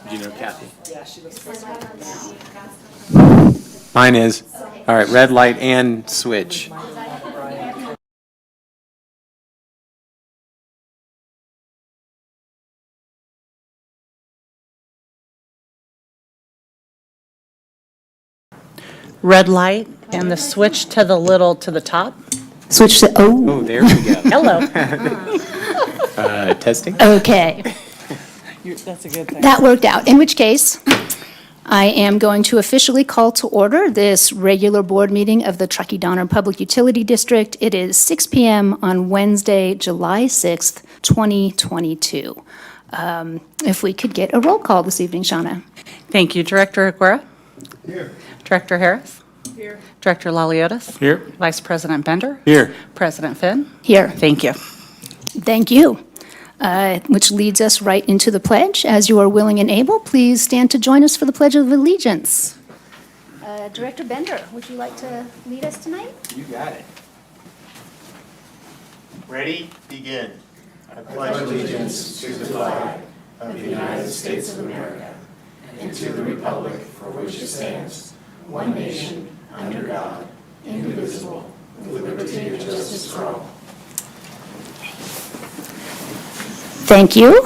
Do you know Kathy? Yeah, she looks for Mine is. All right, red light and switch. red light and the switch to the little to the top. Switch to, Oh, there we go. Hello. Testing? okay. That's a good thing. That worked out, in which case, I am going to officially call to order this regular board meeting of the Truckee-Donner Public Utility District. It is 6 p.m. on Wednesday, July 6th, 2022. If we could get a roll call this evening, Shauna. Thank you. Director Aguirre? Here. Director Harris? Here. Director Laliotis? Here. Vice President Bender? Here. President Finn? Here. Thank you. Thank you. Which leads us right into the pledge. As you are willing and able, please stand to join us for the Pledge of Allegiance. Director Bender, would you like to lead us tonight? You got it. Ready? Begin. I pledge allegiance to the flag of the United States of America and to the republic for which it stands, one nation, under God, indivisible, with liberty and justice for all. Thank you.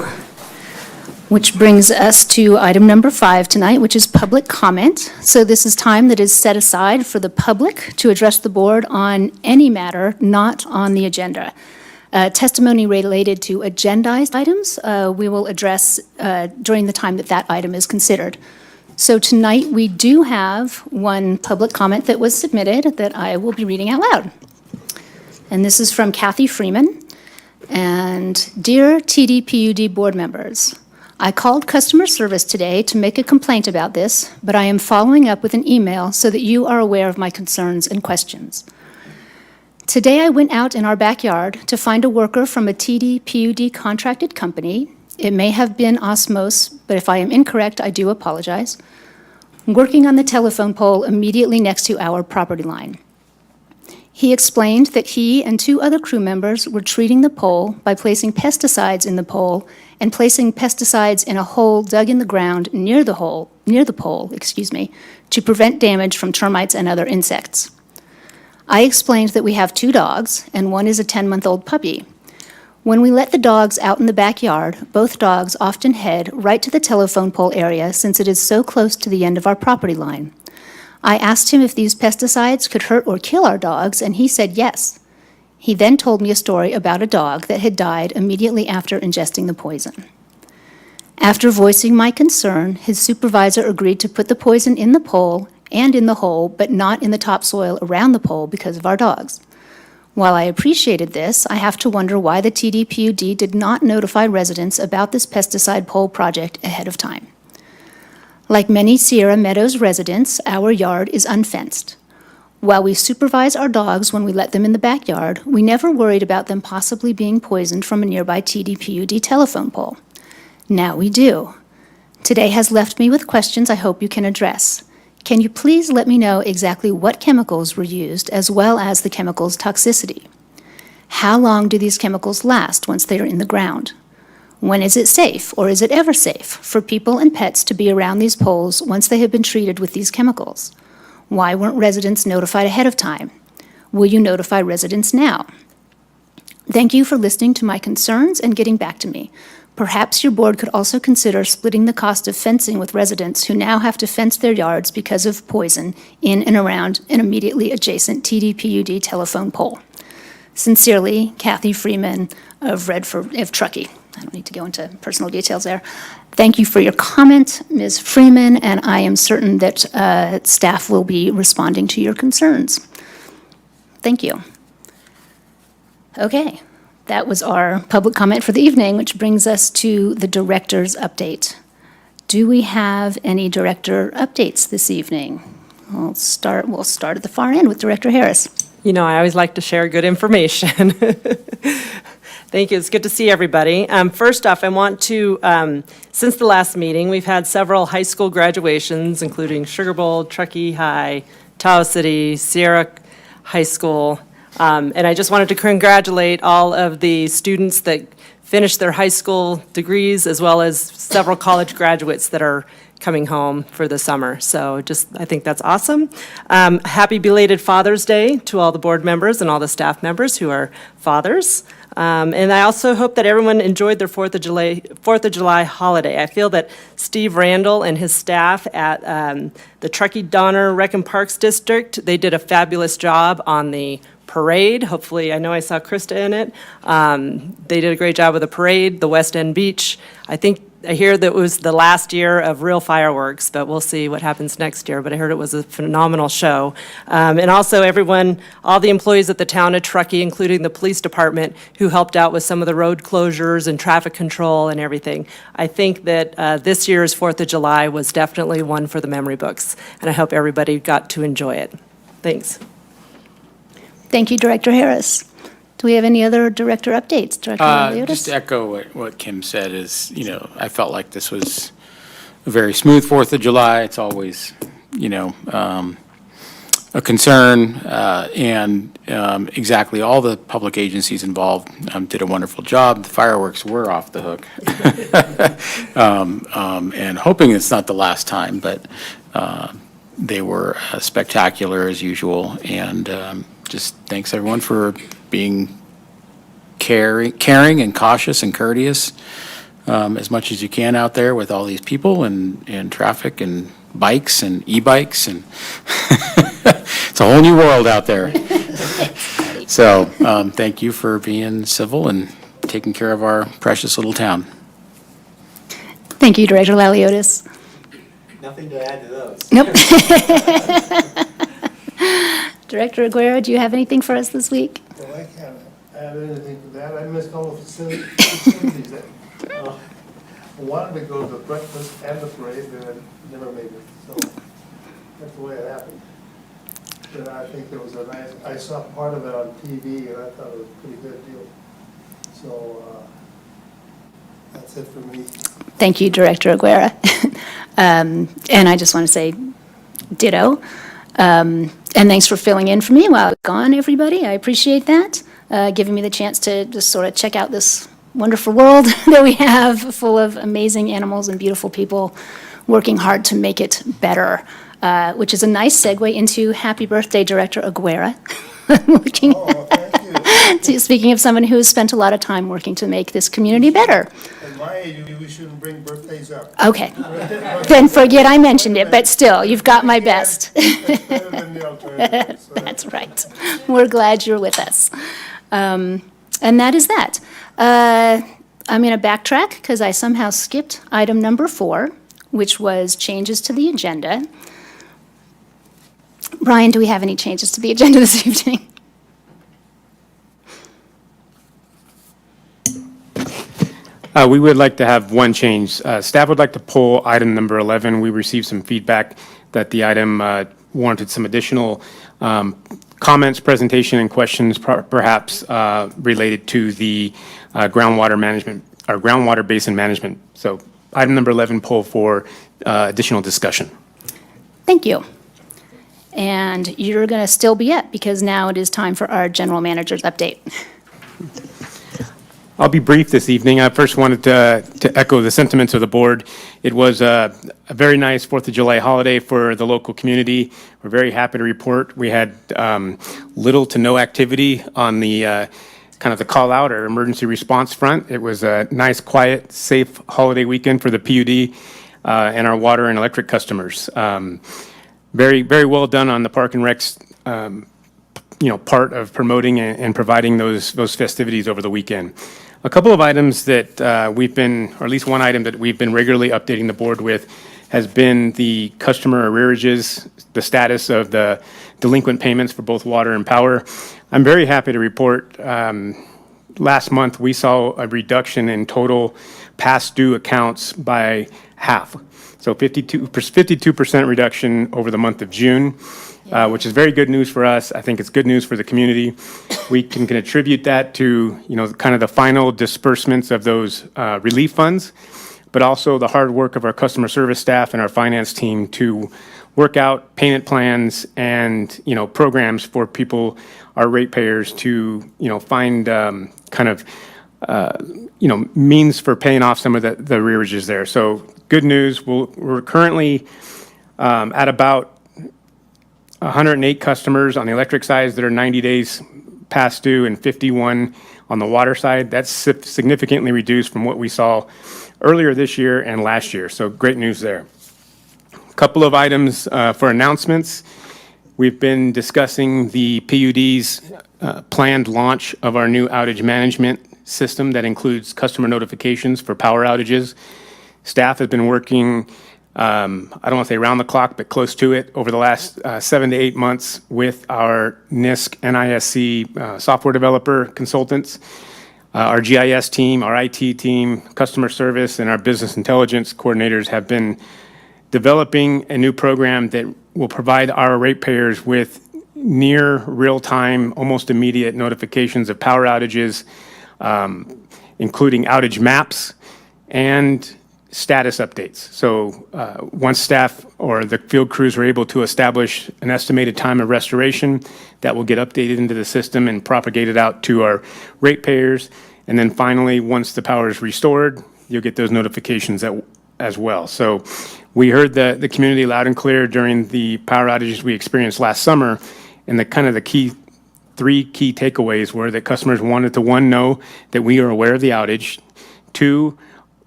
Which brings us to item number 5 tonight, which is public comment. So this is time that is set aside for the public to address the board on any matter not on the agenda. Testimony related to agendized items, we will address during the time that that item is considered. So tonight, we do have one public comment that was submitted that I will be reading out loud. And this is from Kathy Freeman. And dear TDPUD board members, I called customer service today to make a complaint about this, but I am following up with an email so that you are aware of my concerns and questions. Today I went out in our backyard to find a worker from a TDPUD contracted company. It may have been Osmos, but if I am incorrect, I do apologize. Working on the telephone pole immediately next to our property line. He explained that he and 2 other crew members were treating the pole by placing pesticides in the pole and placing pesticides in a hole dug in the ground near the pole, to prevent damage from termites and other insects. I explained that we have 2 dogs and one is a 10-month-old puppy. When we let the dogs out in the backyard, both dogs often head right to the telephone pole area since it is so close to the end of our property line. I asked him if these pesticides could hurt or kill our dogs, and he said yes. He then told me a story about a dog that had died immediately after ingesting the poison. After voicing my concern, his supervisor agreed to put the poison in the pole and in the hole, but not in the topsoil around the pole because of our dogs. While I appreciated this, I have to wonder why the TDPUD did not notify residents about this pesticide pole project ahead of time. Like many Sierra Meadows residents, our yard is unfenced. While we supervise our dogs when we let them in the backyard, we never worried about them possibly being poisoned from a nearby TDPUD telephone pole. Now we do. Today has left me with questions I hope you can address. Can you please let me know exactly what chemicals were used as well as the chemicals' toxicity? How long do these chemicals last once they are in the ground? When is it safe, or is it ever safe, for people and pets to be around these poles once they have been treated with these chemicals? Why weren't residents notified ahead of time? Will you notify residents now? Thank you for listening to my concerns and getting back to me. Perhaps your board could also consider splitting the cost of fencing with residents who now have to fence their yards because of poison in and around an immediately adjacent TDPUD telephone pole. Sincerely, Kathy Freeman of Truckee. I don't need to go into personal details there. Thank you for your comment, Ms. Freeman, and I am certain that staff will be responding to your concerns. Thank you. Okay, that was our public comment for the evening, which brings us to the director's update. Do we have any director updates this evening? We'll start at the far end with Director Harris. You know, I always like to share good information. Thank you. It's good to see everybody. First off, I want to, since the last meeting, we've had several high school graduations, including Sugar Bowl, Truckee High, Tahoe City, Sierra High School. And I just wanted to congratulate all of the students that finish their high school degrees, as well as several college graduates that are coming home for the summer. So I think that's awesome. Happy belated Father's Day to all the board members and all the staff members who are fathers. And I also hope that everyone enjoyed their 4th of July holiday. I feel that Steve Randall and his staff at the Truckee Donner Rec and Parks District, they did a fabulous job on the parade. Hopefully, I know I saw Krista in it. They did a great job with the parade, the West End Beach. I hear that it was the last year of real fireworks, but we'll see what happens next year. But I heard it was a phenomenal show. And also all the employees at the town of Truckee, including the police department, who helped out with some of the road closures and traffic control and everything. I think that this year's 4th of July was definitely one for the memory books, and I hope everybody got to enjoy it. Thanks. Thank you, Director Harris. Do we have any other director updates? Director Leotis? Just to echo what Kim said is, I felt like this was a very smooth 4th of July. It's always, a concern, and exactly all the public agencies involved did a wonderful job. The fireworks were off the hook. And hoping it's not the last time, but they were spectacular as usual. And just thanks everyone for being caring and cautious and courteous as much as you can out there with all these people and traffic and bikes and e-bikes, and it's a whole new world out there. So thank you for being civil and taking care of our precious little town. Thank you, Director Laliotis. Nothing to add to those. Nope. Director Aguero, do you have anything for us this week? Well, I can't add anything to that. I missed all the facilities. I wanted to go to the breakfast and the parade, and I never made it. So that's the way it happened. But I think there was I saw part of it on TV, and I thought it was a pretty good deal. So that's it for me. Thank you, Director Aguera. And I just want to say ditto. And thanks for filling in for me while I was gone, everybody. I appreciate that. Giving me the chance to just sort of check out this wonderful world that we have, full of amazing animals and beautiful people working hard to make it better, which is a nice segue into happy birthday, Director Aguera. Looking Thank you. speaking of someone who has spent a lot of time working to make this community better. At my age, we shouldn't bring birthdays up. Okay, then forget I mentioned it, but still, you've got my best. It's better than the alternative. So. That's right. We're glad you're with us. And that is that. I'm going to backtrack because I somehow skipped item number 4, which was changes to the agenda. Brian, do we have any changes to the agenda this evening? We would like to have one change. Staff would like to pull item number 11. We received some feedback that the item warranted some additional comments, presentation, and questions, perhaps related to the groundwater management or groundwater basin management. So item number 11, pull for additional discussion. Thank you. And you're going to still be up because now it is time for our general manager's update. I'll be brief this evening. I first wanted to echo the sentiments of the board. It was a very nice 4th of July holiday for the local community. We're very happy to report we had little to no activity on the kind of the call out or emergency response front. It was a nice, quiet, safe holiday weekend for the PUD and our water and electric customers. Very, very well done on the Park and Rec's part of promoting and providing those festivities over the weekend. A couple of items that we've been, or at least one item that we've been regularly updating the board with has been the customer arrearages, the status of the delinquent payments for both water and power. I'm very happy to report last month we saw a reduction in total past due accounts by half. So 52% reduction over the month of June. Which is very good news for us. I think it's good news for the community. We can attribute that to, kind of the final disbursements of those relief funds, but also the hard work of our customer service staff and our finance team to work out payment plans and, programs for people, our ratepayers, to, find kind of means for paying off some of the arrearages there. So good news, we're currently at about 108 customers on the electric side that are 90 days past due and 51 on the water side. That's significantly reduced from what we saw earlier this year and last year. So great news there. A couple of items for announcements. We've been discussing the PUD's planned launch of our new outage management system that includes customer notifications for power outages. Staff has been working, I don't want to say around the clock, but close to it over the last 7 to 8 months with our NISC software developer consultants, our GIS team, our IT team, customer service, and our business intelligence coordinators have been developing a new program that will provide our ratepayers with near real-time, almost immediate notifications of power outages, including outage maps and status updates. So once staff or the field crews are able to establish an estimated time of restoration, that will get updated into the system and propagated out to our ratepayers. And then finally, once the power is restored, you'll get those notifications as well. So we heard the community loud and clear during the power outages we experienced last summer, and the three key takeaways were that customers wanted to, one, know that we are aware of the outage. Two,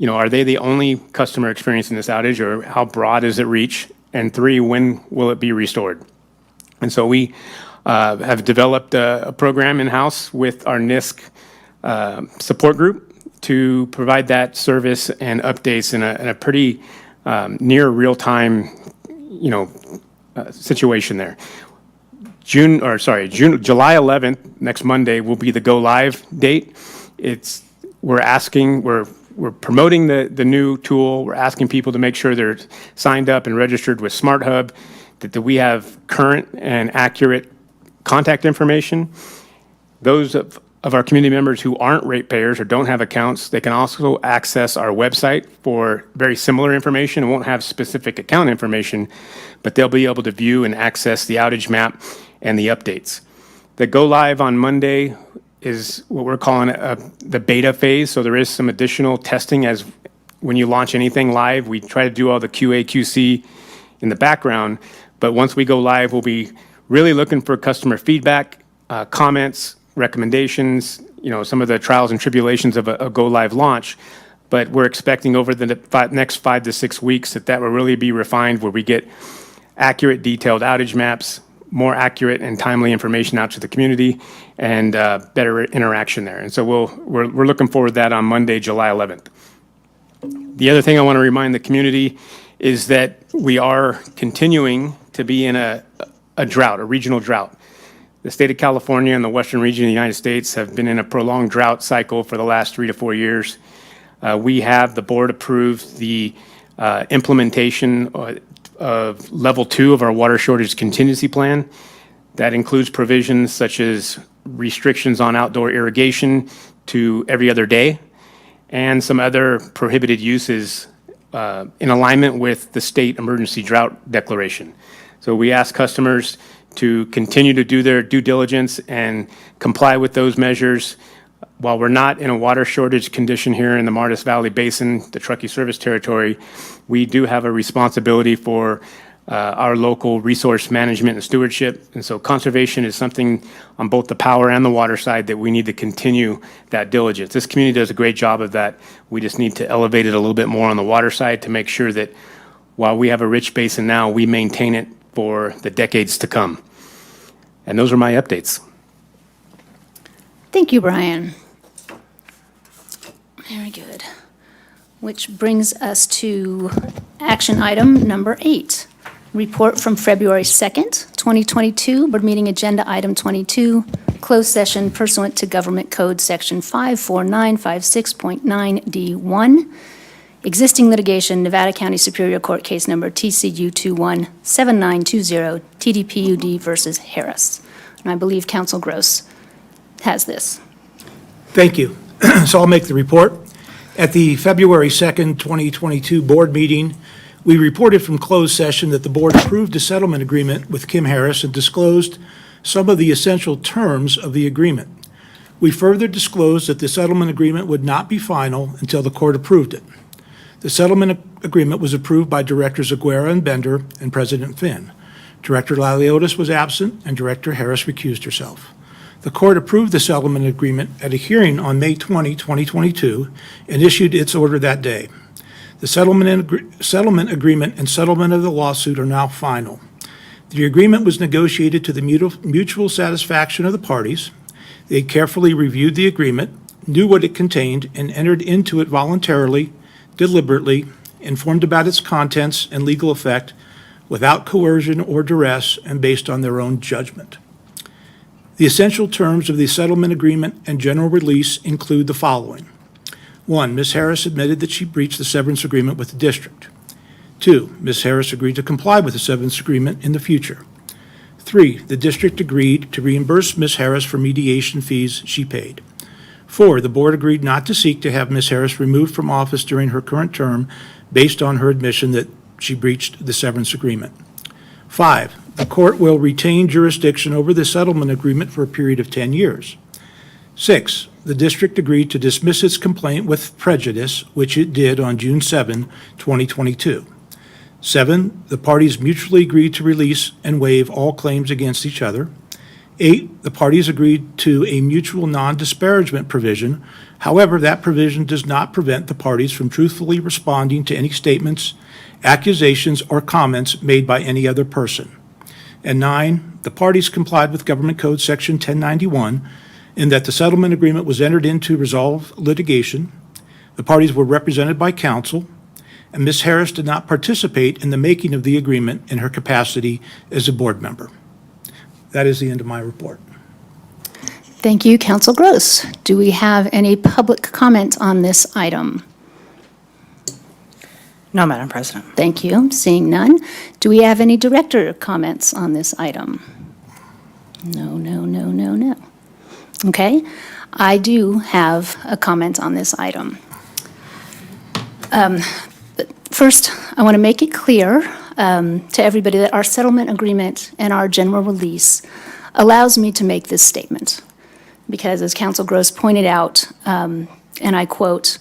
are they the only customer experiencing this outage, or how broad does it reach? And three, when will it be restored? And so we have developed a program in-house with our NISC support group to provide that service and updates in a pretty near real-time, situation there. July 11th, next Monday, will be the go live date. We're promoting the new tool. We're asking people to make sure they're signed up and registered with SmartHub, that we have current and accurate contact information. Those of our community members who aren't ratepayers or don't have accounts, they can also access our website for very similar information. It won't have specific account information, but they'll be able to view and access the outage map and the updates. The go live on Monday is what we're calling the beta phase. So there is some additional testing as when you launch anything live. We try to do all the QA, QC in the background, but once we go live, we'll be really looking for customer feedback, comments, recommendations, some of the trials and tribulations of a go live launch. But we're expecting over the next 5 to 6 weeks that will really be refined, where we get accurate, detailed outage maps, more accurate and timely information out to the community, and better interaction there. And so we're looking forward to that on Monday, July 11th. The other thing I want to remind the community is that we are continuing to be in a drought, a regional drought. The state of California and the western region of the United States have been in a prolonged drought cycle for the last 3 to 4 years. The board approved the implementation of level 2 of our water shortage contingency plan. That includes provisions such as restrictions on outdoor irrigation to every other day, and some other prohibited uses in alignment with the state emergency drought declaration. So we ask customers to continue to do their due diligence and comply with those measures. While we're not in a water shortage condition here in the Martis Valley Basin, the Truckee Service Territory, we do have a responsibility for our local resource management and stewardship. And so conservation is something on both the power and the water side that we need to continue that diligence. This community does a great job of that. We just need to elevate it a little bit more on the water side to make sure that while we have a rich basin now, we maintain it for the decades to come. And those are my updates. Thank you, Brian. Very good. Which brings us to action item number 8, report from February 2nd, 2022, board meeting agenda item 22, closed session pursuant to Government Code Section 54956.9D1, existing litigation, Nevada County Superior Court case number TCU 217920, TDPUD versus Harris. And I believe Council Gross has this. Thank you. So I'll make the report. At the February 2nd, 2022 board meeting, we reported from closed session that the board approved a settlement agreement with Kim Harris and disclosed some of the essential terms of the agreement. We further disclosed that the settlement agreement would not be final until the court approved it. The settlement agreement was approved by Directors Aguirre and Bender and President Finn. Director Laliotis was absent, and Director Harris recused herself. The court approved the settlement agreement at a hearing on May 20, 2022, and issued its order that day. The settlement agreement and settlement of the lawsuit are now final. The agreement was negotiated to the mutual satisfaction of the parties. They carefully reviewed the agreement, knew what it contained, and entered into it voluntarily, deliberately, informed about its contents and legal effect, without coercion or duress, and based on their own judgment. The essential terms of the settlement agreement and general release include the following. 1, Ms. Harris admitted that she breached the severance agreement with the district. 2, Ms. Harris agreed to comply with the severance agreement in the future. 3, the district agreed to reimburse Ms. Harris for mediation fees she paid. 4, the board agreed not to seek to have Ms. Harris removed from office during her current term based on her admission that she breached the severance agreement. 5, the court will retain jurisdiction over the settlement agreement for a period of 10 years. 6, the district agreed to dismiss its complaint with prejudice, which it did on June 7, 2022. 7, the parties mutually agreed to release and waive all claims against each other. 8, the parties agreed to a mutual non-disparagement provision. However, that provision does not prevent the parties from truthfully responding to any statements, accusations, or comments made by any other person. And 9, the parties complied with Government Code Section 1091 in that the settlement agreement was entered into to resolve litigation. The parties were represented by counsel, and Ms. Harris did not participate in the making of the agreement in her capacity as a board member. That is the end of my report. Thank you, Council Gross. Do we have any public comment on this item? No, Madam President. Thank you. Seeing none. Do we have any director comments on this item? No. Okay. I do have a comment on this item. But first, I want to make it clear to everybody that our settlement agreement and our general release allows me to make this statement. Because as Council Gross pointed out, and I quote,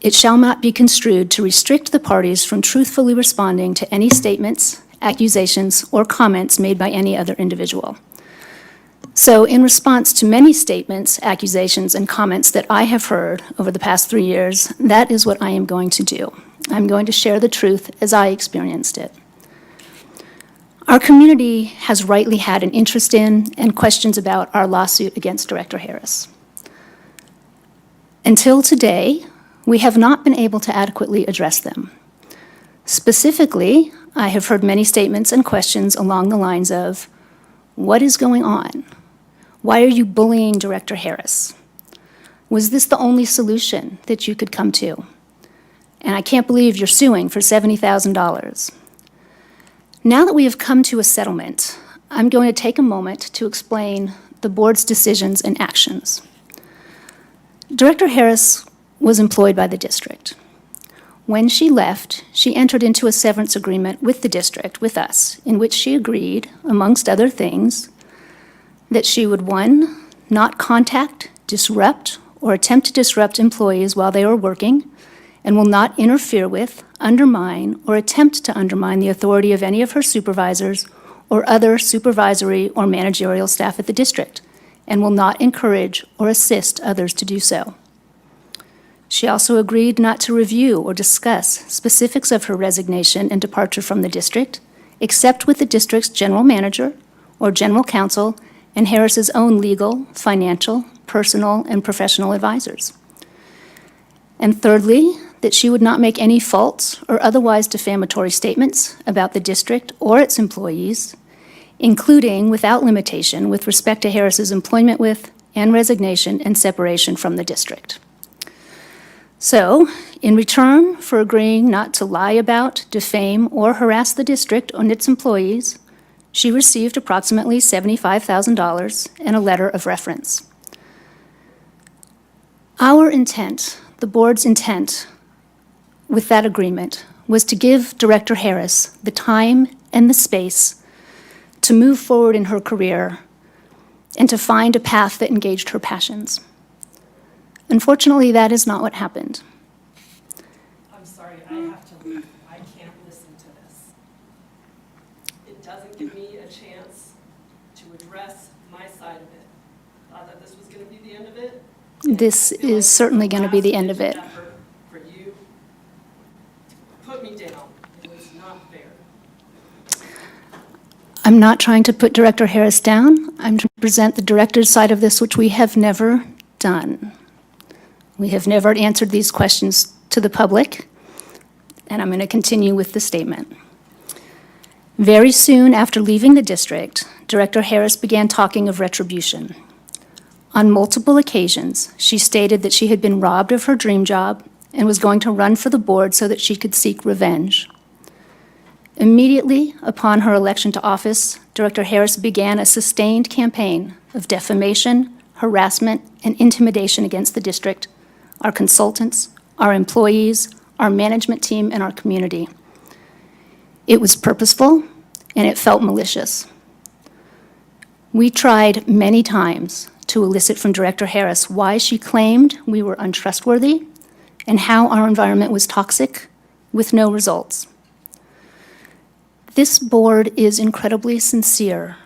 "It shall not be construed to restrict the parties from truthfully responding to any statements, accusations, or comments made by any other individual." So in response to many statements, accusations, and comments that I have heard over the past 3 years, that is what I am going to do. I'm going to share the truth as I experienced it. Our community has rightly had an interest in and questions about our lawsuit against Director Harris. Until today, we have not been able to adequately address them. Specifically, I have heard many statements and questions along the lines of, "What is going on? Why are you bullying Director Harris? Was this the only solution that you could come to? And I can't believe you're suing for $70,000. Now that we have come to a settlement, I'm going to take a moment to explain the board's decisions and actions. Director Harris was employed by the district. When she left, she entered into a severance agreement with the district, with us, in which she agreed, amongst other things, that she would, 1, not contact, disrupt, or attempt to disrupt employees while they are working, and will not interfere with, undermine, or attempt to undermine the authority of any of her supervisors or other supervisory or managerial staff at the district, and will not encourage or assist others to do so. She also agreed not to review or discuss specifics of her resignation and departure from the district, except with the district's general manager or general counsel and Harris's own legal, financial, personal, and professional advisors. And thirdly, that she would not make any false or otherwise defamatory statements about the district or its employees, including without limitation with respect to Harris's employment with and resignation and separation from the district. So, in return for agreeing not to lie about, defame, or harass the district and its employees, she received approximately $75,000 and a letter of reference. Our intent, the board's intent with that agreement, was to give Director Harris the time and the space to move forward in her career and to find a path that engaged her passions. Unfortunately, that is not what happened. I'm sorry, I have to leave. I can't listen to this. It doesn't give me a chance to address my side of it. Thought that this was going to be the end of it. This I feel like is certainly it's a going to be the end of last-ditch it. effort for you to put me down. It was not fair. I'm not trying to put Director Harris down. I'm trying to present the director's side of this, which we have never done. We have never answered these questions to the public, and I'm going to continue with the statement. Very soon after leaving the district, Director Harris began talking of retribution. On multiple occasions, she stated that she had been robbed of her dream job and was going to run for the board so that she could seek revenge. Immediately upon her election to office, Director Harris began a sustained campaign of defamation, harassment, and intimidation against the district, our consultants, our employees, our management team, and our community. It was purposeful, and it felt malicious. We tried many times to elicit from Director Harris why she claimed we were untrustworthy and how our environment was toxic, with no results. This board is incredibly sincere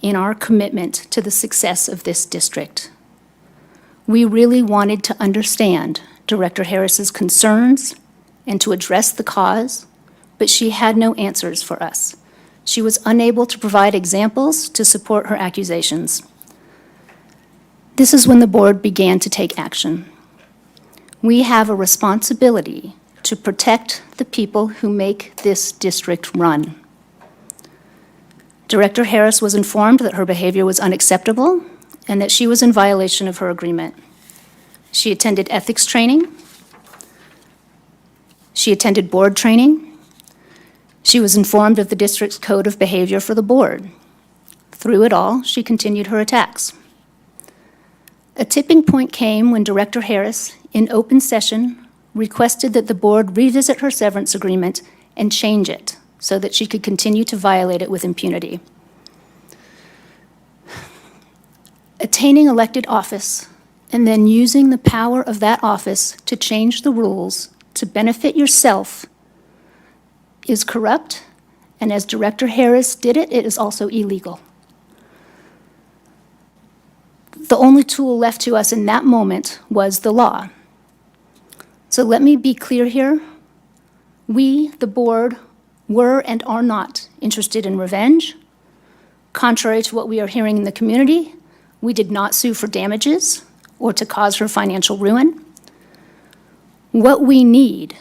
in our commitment to the success of this district. We really wanted to understand Director Harris's concerns and to address the cause, but she had no answers for us. She was unable to provide examples to support her accusations. This is when the board began to take action. We have a responsibility to protect the people who make this district run. Director Harris was informed that her behavior was unacceptable and that she was in violation of her agreement. She attended ethics training. She attended board training. She was informed of the district's code of behavior for the board. Through it all, she continued her attacks. A tipping point came when Director Harris, in open session, requested that the board revisit her severance agreement and change it so that she could continue to violate it with impunity. Attaining elected office and then using the power of that office to change the rules to benefit yourself is corrupt, and as Director Harris did it, it is also illegal. The only tool left to us in that moment was the law. So let me be clear here. We, the board, were and are not interested in revenge. Contrary to what we are hearing in the community, we did not sue for damages or to cause her financial ruin. What we need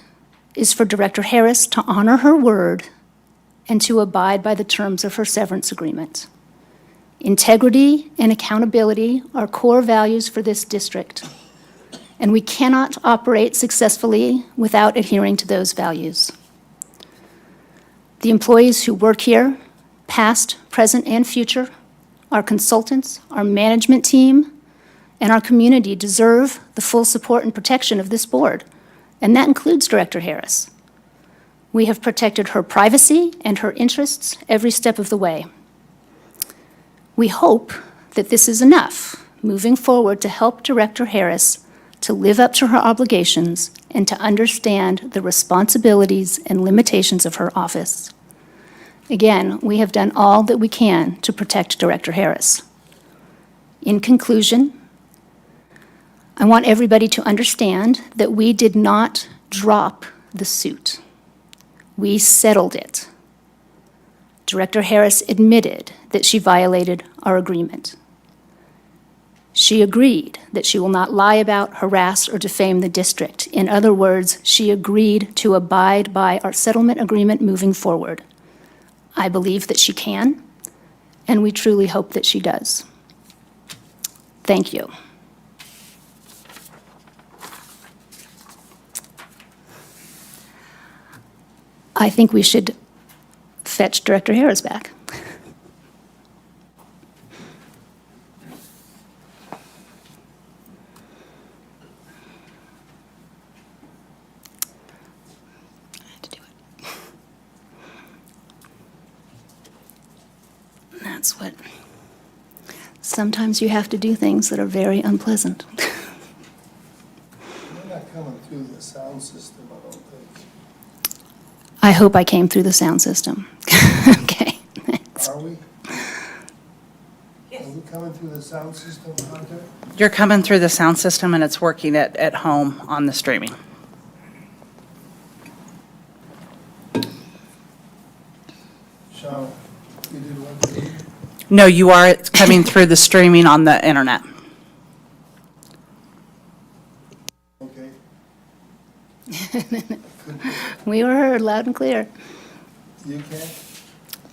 is for Director Harris to honor her word and to abide by the terms of her severance agreement. Integrity and accountability are core values for this district, and we cannot operate successfully without adhering to those values. The employees who work here, past, present, and future, our consultants, our management team, and our community deserve the full support and protection of this board, and that includes Director Harris. We have protected her privacy and her interests every step of the way. We hope that this is enough moving forward to help Director Harris to live up to her obligations and to understand the responsibilities and limitations of her office. Again, we have done all that we can to protect Director Harris. In conclusion, I want everybody to understand that we did not drop the suit. We settled it. Director Harris admitted that she violated our agreement. She agreed that she will not lie about, harass, or defame the district. In other words, she agreed to abide by our settlement agreement moving forward. I believe that she can, and we truly hope that she does. Thank you. I think we should fetch Director Harris back. I had to do it. That's what. Sometimes you have to do things that are very unpleasant. You're not coming through the sound system, I don't think. I hope I came through the sound system. Okay, thanks. Are we? Are we coming through the sound system, Hunter? You're coming through the sound system, and it's working at home on the streaming. Sean, you did one too? No, you are it's coming through the streaming on the internet. Okay. We were heard loud and clear. You can?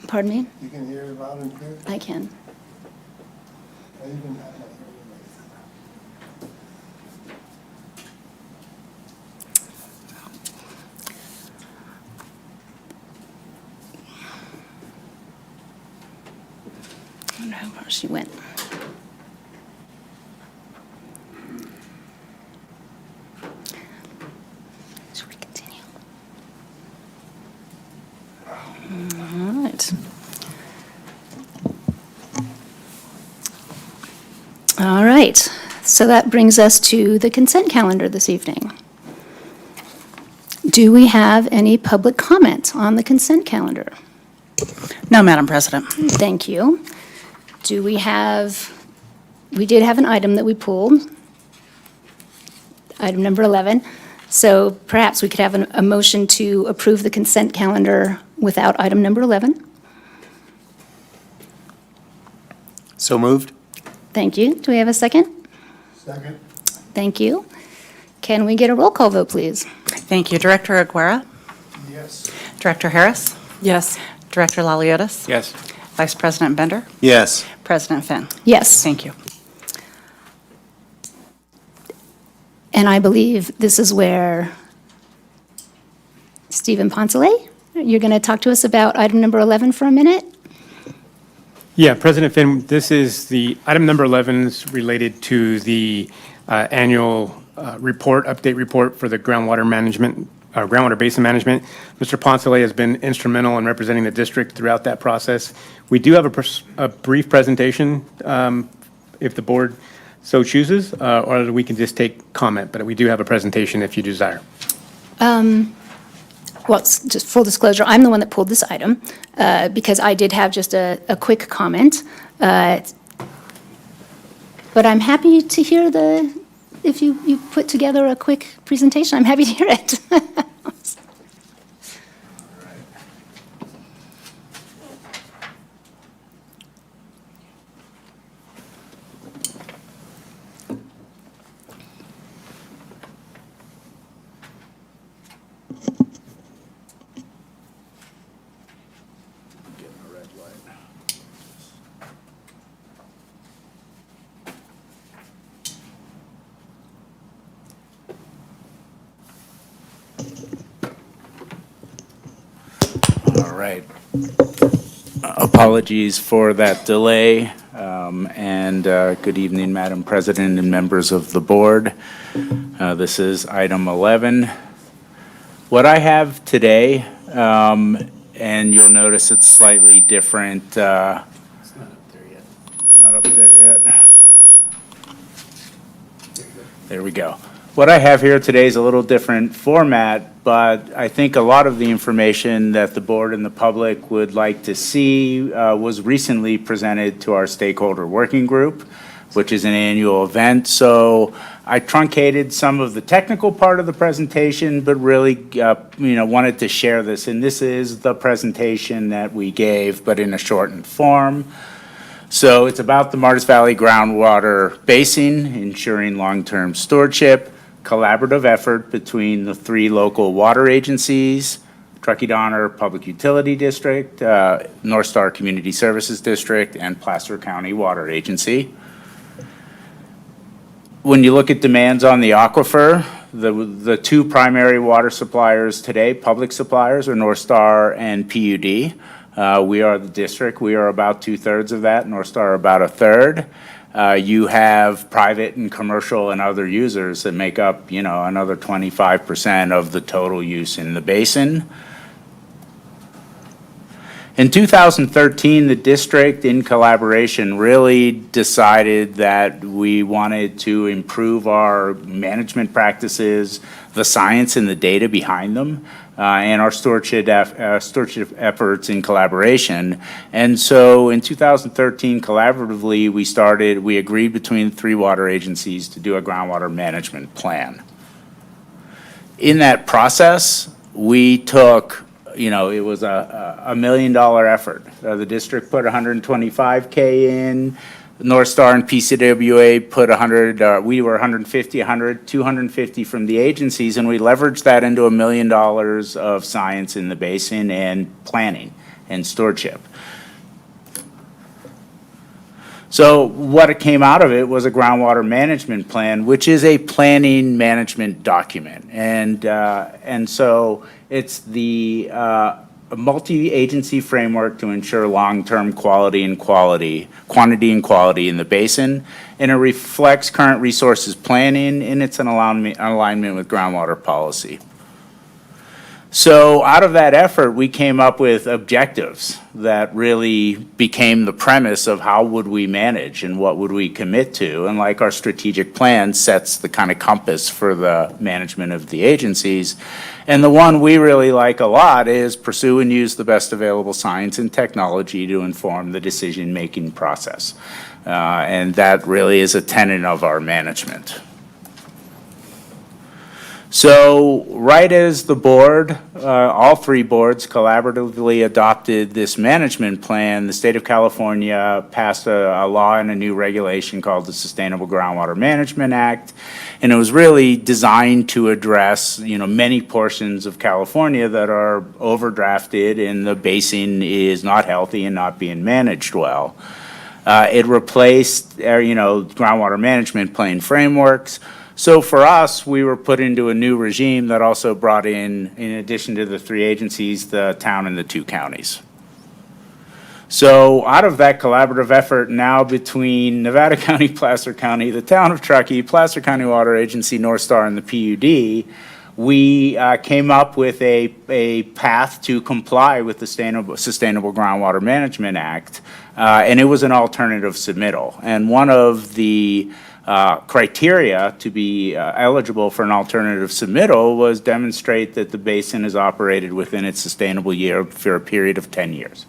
Pardon me? You can hear it loud and clear? I can. I even have my hearing aids. I wonder how far she went. Should we continue? All right. All right, so that brings us to the consent calendar this evening. Do we have any public comment on the consent calendar? No, Madam President. Thank you. Do we did have an item that we pulled, item number 11. So perhaps we could have a motion to approve the consent calendar without item number 11. So moved? Thank you. Do we have a second? Second? Thank you. Can we get a roll call vote, please? Thank you. Director Aguirre? Yes. Director Harris? Yes. Director Laliotis? Yes. Vice President Bender? Yes. President Finn? Yes. Thank you. And I believe this is where Stephen Poncellet, you're going to talk to us about item number 11 for a minute? Yeah, President Finn, this is the, item number 11 is related to the annual report, update report for the groundwater management, groundwater basin management. Mr. Poncellet has been instrumental in representing the district throughout that process. We do have a brief presentation if the board so chooses, or we can just take comment, but we do have a presentation if you desire. Well, it's just full disclosure, I'm the one that pulled this item because I did have just a quick comment. But I'm happy to hear if you put together a quick presentation, I'm happy to hear it. All right. Apologies for that delay, and good evening, Madam President and members of the board. This is item 11. What I have today, and you'll notice it's slightly different. It's not up there yet. Not up there yet. There we go. What I have here today is a little different format, but I think a lot of the information that the board and the public would like to see was recently presented to our stakeholder working group, which is an annual event. So I truncated some of the technical part of the presentation, but really, wanted to share this. And this is the presentation that we gave, but in a shortened form. So it's about the Martis Valley groundwater basin, ensuring long-term stewardship, collaborative effort between the three local water agencies, Truckee Donner Public Utility District, North Star Community Services District, and Placer County Water Agency. When you look at demands on the aquifer, the two primary water suppliers today, public suppliers, are North Star and PUD. We are the district. We are about 2/3 of that. North Star about 1/3. You have private and commercial and other users that make up, another 25% of the total use in the basin. In 2013, the district, in collaboration, really decided that we wanted to improve our management practices, the science and the data behind them, and our stewardship efforts in collaboration. And so in 2013, collaboratively, we agreed between the three water agencies to do a groundwater management plan. In that process, we took, it was a $1 million effort. The district put 125K in. North Star and PCWA put 100, we were 150, 100, 250 from the agencies, and we leveraged that into $1 million of science in the basin and planning and stewardship. So what came out of it was a groundwater management plan, which is a planning management document. And so it's the a multi-agency framework to ensure long-term quantity and quality in the basin, and it reflects current resources planning, and it's an alignment with groundwater policy. So out of that effort, we came up with objectives that really became the premise of how would we manage and what would we commit to. And like our strategic plan sets the kind of compass for the management of the agencies. And the one we really like a lot is pursue and use the best available science and technology to inform the decision-making process. And that really is a tenet of our management. So right as the board, all three boards collaboratively adopted this management plan, the state of California passed a law and a new regulation called the Sustainable Groundwater Management Act. And it was really designed to address, many portions of California that are overdrafted and the basin is not healthy and not being managed well. It replaced, groundwater management plan frameworks. So for us, we were put into a new regime that also brought in addition to the three agencies, the town and the two counties. So out of that collaborative effort now between Nevada County, Placer County, the town of Truckee, Placer County Water Agency, North Star, and the PUD, we came up with a path to comply with the Sustainable Groundwater Management Act, and it was an alternative submittal. And one of the criteria to be eligible for an alternative submittal was demonstrate that the basin is operated within its sustainable yield for a period of 10 years.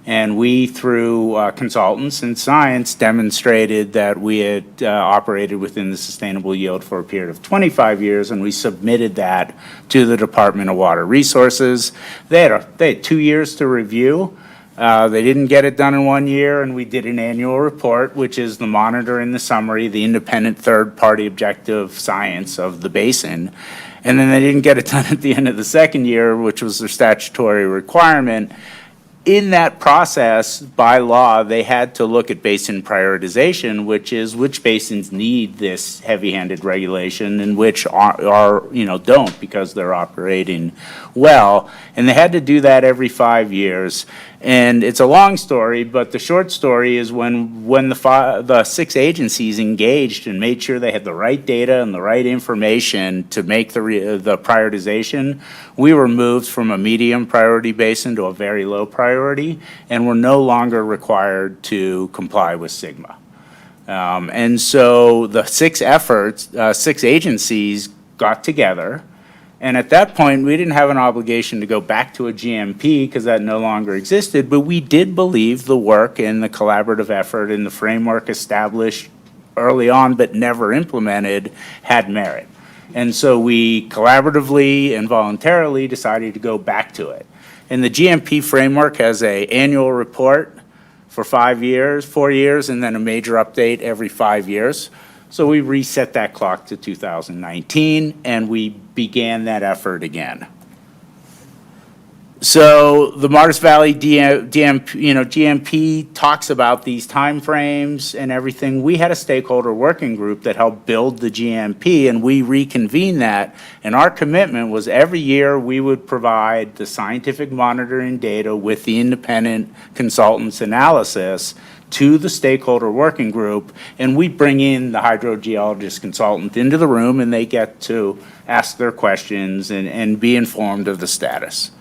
And we, through consultants and science, demonstrated that we had operated within the sustainable yield for a period of 25 years, and we submitted that to the Department of Water Resources. They had 2 years to review. They didn't get it done in 1 year, and we did an annual report, which is the monitor and the summary, the independent third-party objective science of the basin. And then they didn't get it done at the end of the second year, which was their statutory requirement. In that process, by law, they had to look at basin prioritization, which is which basins need this heavy-handed regulation and which don't because they're operating well. And they had to do that every 5 years. And it's a long story, but the short story is when the 6 agencies engaged and made sure they had the right data and the right information to make the prioritization, we were moved from a medium priority basin to a very low priority, and we're no longer required to comply with SGMA. And so the 6 agencies got together. And at that point, we didn't have an obligation to go back to a GMP because that no longer existed, but we did believe the work and the collaborative effort and the framework established early on but never implemented had merit. And so we collaboratively and voluntarily decided to go back to it. And the GMP framework has an annual report for 4 years, and then a major update every 5 years. So we reset that clock to 2019, and we began that effort again. So the Martis Valley GMP talks about these timeframes and everything. We had a stakeholder working group that helped build the GMP, and we reconvened that. And our commitment was every year we would provide the scientific monitoring data with the independent consultants' analysis to the stakeholder working group, and we bring in the hydrogeologist consultant into the room, and they get to ask their questions and be informed of the status.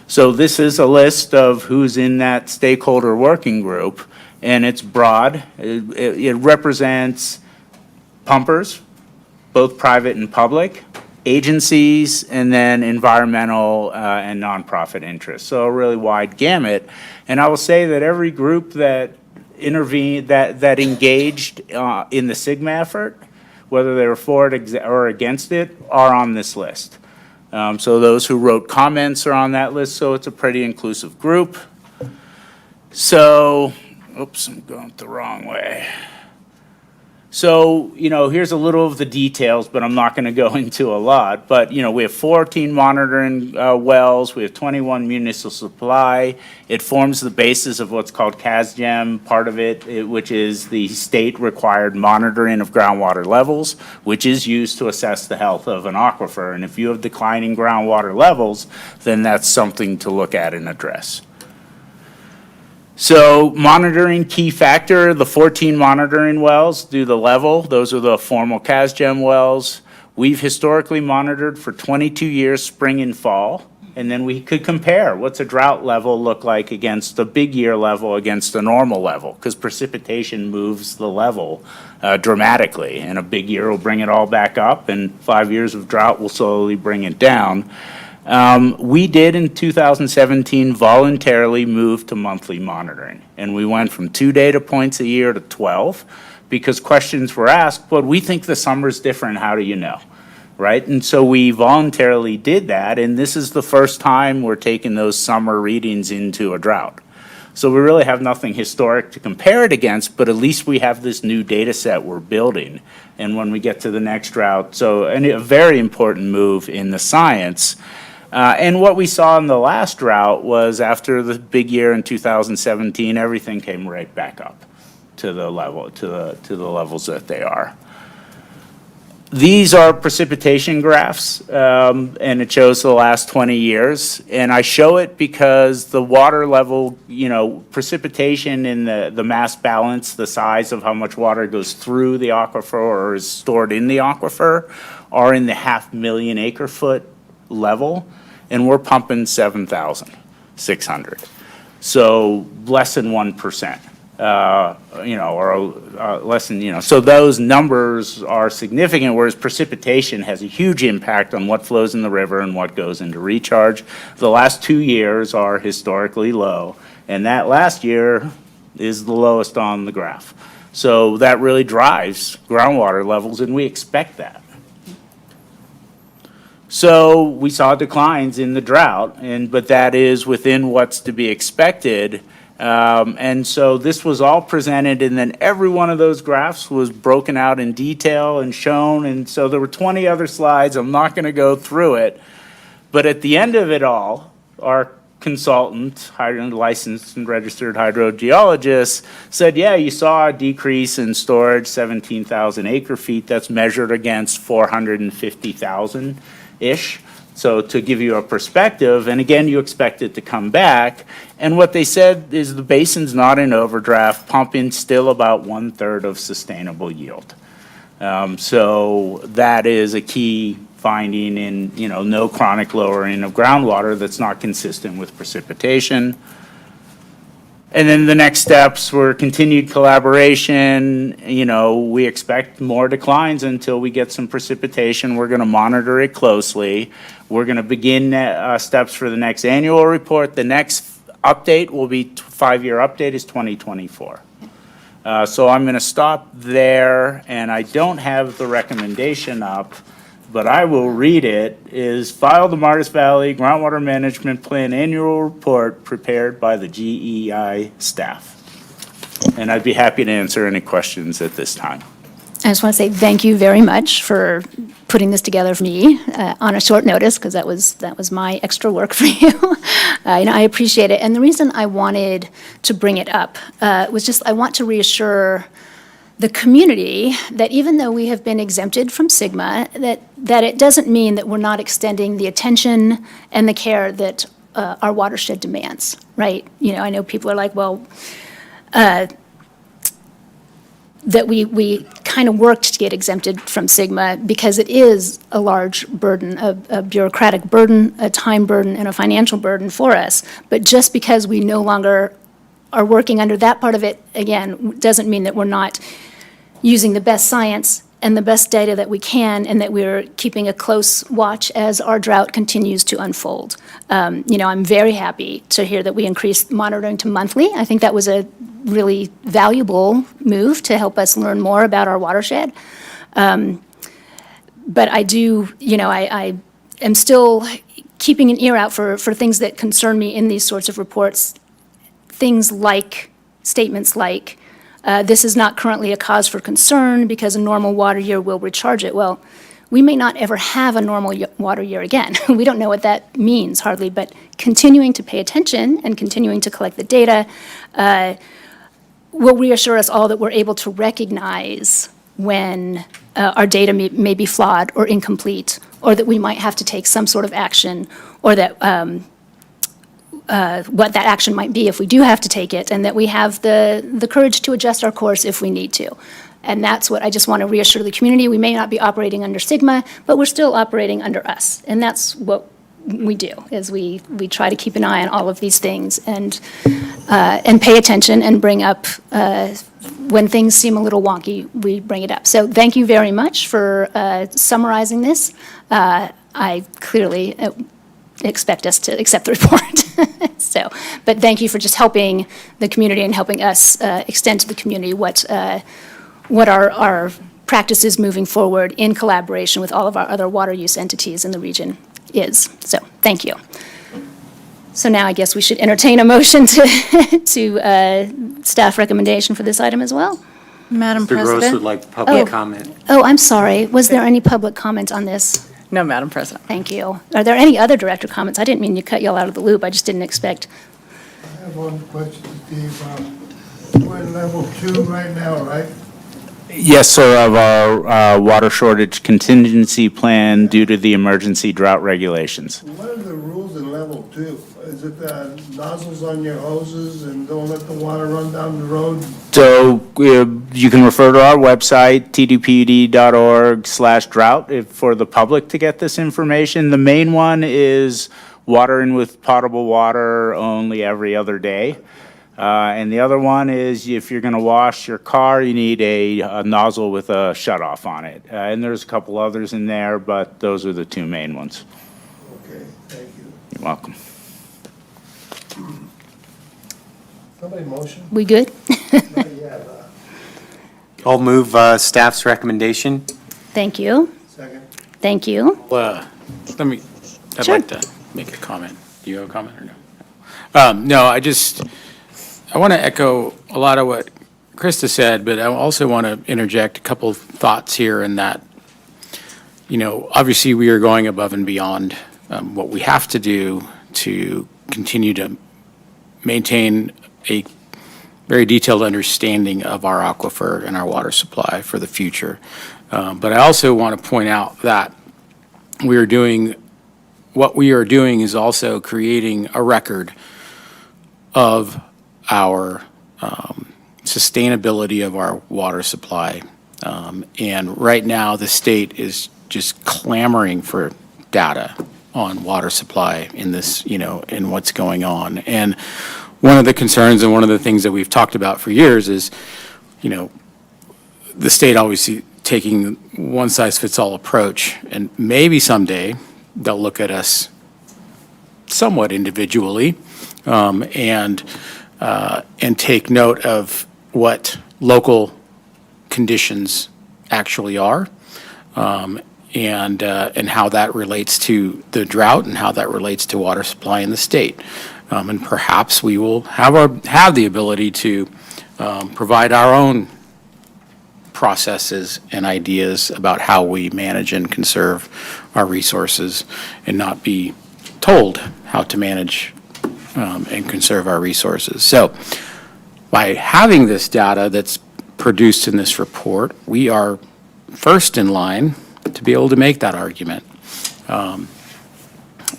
So this is a list of who's in that stakeholder working group, and it's broad. It represents pumpers, both private and public, agencies, and then environmental and nonprofit interests. So a really wide gamut. And I will say that every group that intervened, that engaged in the SIGMA effort, whether they were for it or against it, are on this list. So those who wrote comments are on that list, so it's a pretty inclusive group. So, oops, I'm going the wrong way. So, here's a little of the details, but I'm not going to go into a lot. But, we have 14 monitoring wells. We have 21 municipal supply. It forms the basis of what's called CASGEM, part of it, which is the state-required monitoring of groundwater levels, which is used to assess the health of an aquifer. And if you have declining groundwater levels, then that's something to look at and address. So monitoring key factor, the 14 monitoring wells do the level. Those are the formal CASGEM wells. We've historically monitored for 22 years, spring and fall. And then we could compare what's a drought level look like against a big year level against a normal level, because precipitation moves the level dramatically. And a big year will bring it all back up, and 5 years of drought will slowly bring it down. We did in 2017 voluntarily move to monthly monitoring, and we went from 2 data points a year to 12 because questions were asked, but we think the summer's different, how do you know? Right? And so we voluntarily did that, and this is the first time we're taking those summer readings into a drought. So we really have nothing historic to compare it against, but at least we have this new data set we're building. And when we get to the next drought, and a very important move in the science. And what we saw in the last drought was after the big year in 2017, everything came right back up to the level, to the levels that they are. These are precipitation graphs, and it shows the last 20 years. And I show it because the water level, precipitation in the mass balance, the size of how much water goes through the aquifer or is stored in the aquifer, are in the 500,000 acre foot level. And we're pumping 7,600. So less than 1%, or less than, so those numbers are significant, whereas precipitation has a huge impact on what flows in the river and what goes into recharge. The last 2 years are historically low, and that last year is the lowest on the graph. So that really drives groundwater levels, and we expect that. So we saw declines in the drought, but that is within what's to be expected. And so this was all presented, and then every one of those graphs was broken out in detail and shown. And so there were 20 other slides. I'm not going to go through it. But at the end of it all, our consultant, licensed and registered hydrogeologist, said, yeah, you saw a decrease in storage, 17,000 acre feet. That's measured against 450,000. Ish. So to give you a perspective, and again, you expect it to come back. And what they said is the basin's not in overdraft, pumping still about 1/3 of sustainable yield. So that is a key finding in, no chronic lowering of groundwater that's not consistent with precipitation. And then the next steps were continued collaboration. We expect more declines until we get some precipitation. We're going to monitor it closely. We're going to begin steps for the next annual report. The next update will be, 5-year update is 2024. So I'm going to stop there, and I don't have the recommendation up, but I will read it, is file the Martis Valley Groundwater Management Plan Annual Report prepared by the GEI staff. And I'd be happy to answer any questions at this time. I just want to say thank you very much for putting this together for me on a short notice, because that was my extra work for you. I appreciate it. And the reason I wanted to bring it up was just I want to reassure the community that even though we have been exempted from SIGMA, that it doesn't mean that we're not extending the attention and the care that our watershed demands, right? I know people are like, well, that we kind of worked to get exempted from SGMA because it is a large burden, a bureaucratic burden, a time burden, and a financial burden for us. But just because we no longer are working under that part of it, again, doesn't mean that we're not using the best science and the best data that we can, and that we're keeping a close watch as our drought continues to unfold. I'm very happy to hear that we increased monitoring to monthly. I think that was a really valuable move to help us learn more about our watershed. But I do, I am still keeping an ear out for things that concern me in these sorts of reports. Things like, statements like, this is not currently a cause for concern because a normal water year will recharge it. Well, we may not ever have a normal water year again. We don't know what that means hardly, but continuing to pay attention and continuing to collect the data will reassure us all that we're able to recognize when our data may be flawed or incomplete, or that we might have to take some sort of action, or that what that action might be if we do have to take it, and that we have the courage to adjust our course if we need to. And that's what I just want to reassure the community. We may not be operating under SGMA, but we're still operating under us. And that's what we do, is we try to keep an eye on all of these things and pay attention and bring up, when things seem a little wonky, we bring it up. So thank you very much for summarizing this. I clearly expect us to accept the report. But thank you for just helping the community and helping us extend to the community what our practice is moving forward in collaboration with all of our other water use entities in the region is. So thank you. So now I guess we should entertain a motion to staff recommendation for this item as well. Madam Mr. Gross would President? like public comment. Oh, I'm sorry. Was there any public comment on this? No, Madam President. Thank you. Are there any other director comments? I didn't mean to cut y'all out of the loop. I just didn't expect. I have one question, Steve. We're in level 2 right now, right? Yes, sir, of our water shortage contingency plan due to the emergency drought regulations. What are the rules in level 2? Is it nozzles on your hoses and don't let the water run down the road? So you can refer to our website, tdpud.org/drought, for the public to get this information. The main one is water in with potable water only every other day. And the other one is if you're going to wash your car, you need a nozzle with a shutoff on it. And there's a couple others in there, but those are the two main ones. Okay, thank you. You're welcome. Somebody motion? We good? Not yet. I'll move staff's recommendation. Thank you. Second. Thank you. I'd Sure. like to make a comment. Do you have a comment or no? No, I want to echo a lot of what Krista said, but I also want to interject a couple of thoughts here in that, obviously we are going above and beyond what we have to do to continue to maintain a very detailed understanding of our aquifer and our water supply for the future. But I also want to point out that what we are doing is also creating a record of our sustainability of our water supply. And right now, the state is just clamoring for data on water supply in this, in what's going on. And one of the concerns and one of the things that we've talked about for years is, the state always taking one-size-fits-all approach. And maybe someday they'll look at us somewhat individually and take note of what local conditions actually are, and how that relates to the drought and how that relates to water supply in the state. And perhaps we will have the ability to provide our own processes and ideas about how we manage and conserve our resources and not be told how to manage and conserve our resources. So by having this data that's produced in this report, we are first in line to be able to make that argument.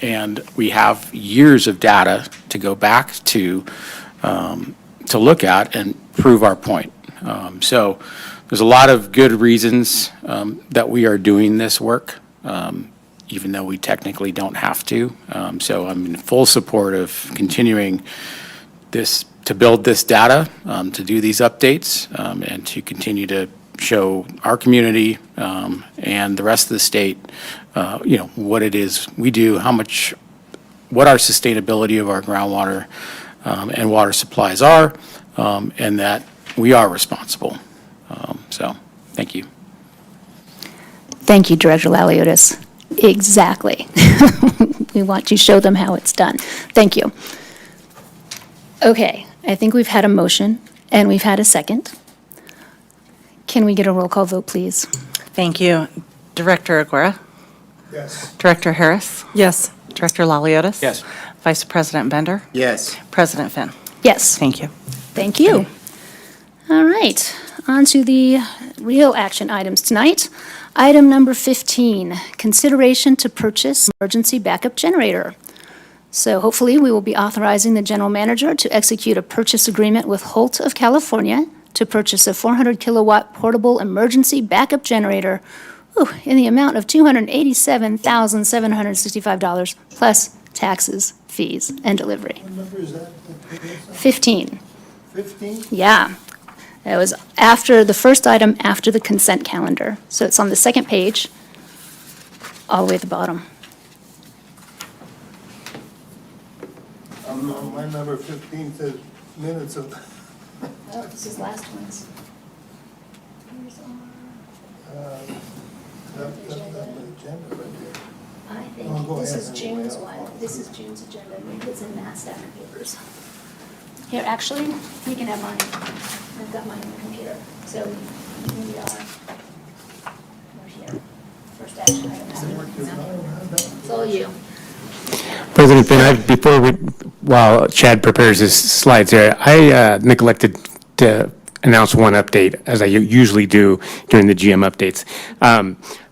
And we have years of data to go back to look at and prove our point. So there's a lot of good reasons that we are doing this work, even though we technically don't have to. So I'm in full support of continuing this, to build this data, to do these updates, and to continue to show our community and the rest of the state, what it is we do, what our sustainability of our groundwater and water supplies are, and that we are responsible. So, thank you. Thank you, Director Laliotis. Exactly. We want to show them how it's done. Thank you. Okay, I think we've had a motion and we've had a second. Can we get a roll call vote, please? Thank you. Director Aguirre? Yes. Director Harris? Yes. Director Laliotis? Yes. Vice President Bender? Yes. President Finn? Yes. Thank you. Thank you. All right, on to the real action items tonight. Item number 15, consideration to purchase emergency backup generator. So hopefully, we will be authorizing the general manager to execute a purchase agreement with Holt of California to purchase a 400 kilowatt portable emergency backup generator in the amount of $287,765 plus taxes, fees, and delivery. What number is that? 15. 15? Yeah. It was after the first item after the consent calendar. So it's on the second page, all the way at the bottom. My number 15 says minutes of, Oh, this is last one's. that's the agenda right there. I Oh, think go this ahead. is June's one. This is June's agenda. Maybe it's in Matt's staff papers. Here, actually, you can have mine. I've got mine on the computer. So we are, we're here. First action item. It's all you. President Finn, while Chad prepares his slides there, I neglected to announce one update, as I usually do during the GM updates.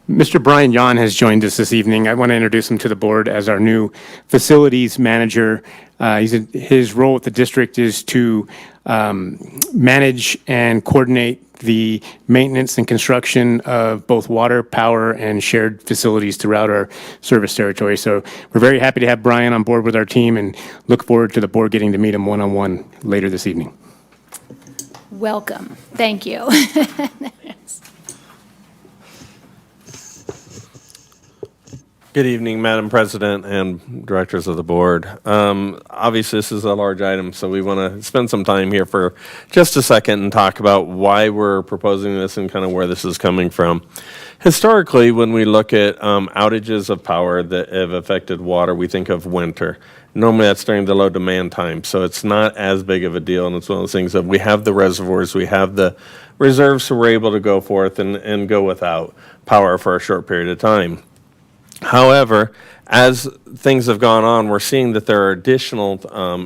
Mr. Brian Yon has joined us this evening. I want to introduce him to the board as our new facilities manager. His role with the district is to manage and coordinate the maintenance and construction of both water, power, and shared facilities throughout our service territory. So we're very happy to have Brian on board with our team and look forward to the board getting to meet him one-on-one later this evening. Welcome. Thank you. Good evening, Madam President and directors of the board. Obviously, this is a large item, so we want to spend some time here for just a second and talk about why we're proposing this and kind of where this is coming from. Historically, when we look at outages of power that have affected water, we think of winter. Normally, that's during the low demand time, so it's not as big of a deal, and it's one of those things that we have the reservoirs, we have the reserves, so we're able to go forth and go without power for a short period of time. However, as things have gone on, we're seeing that there are additional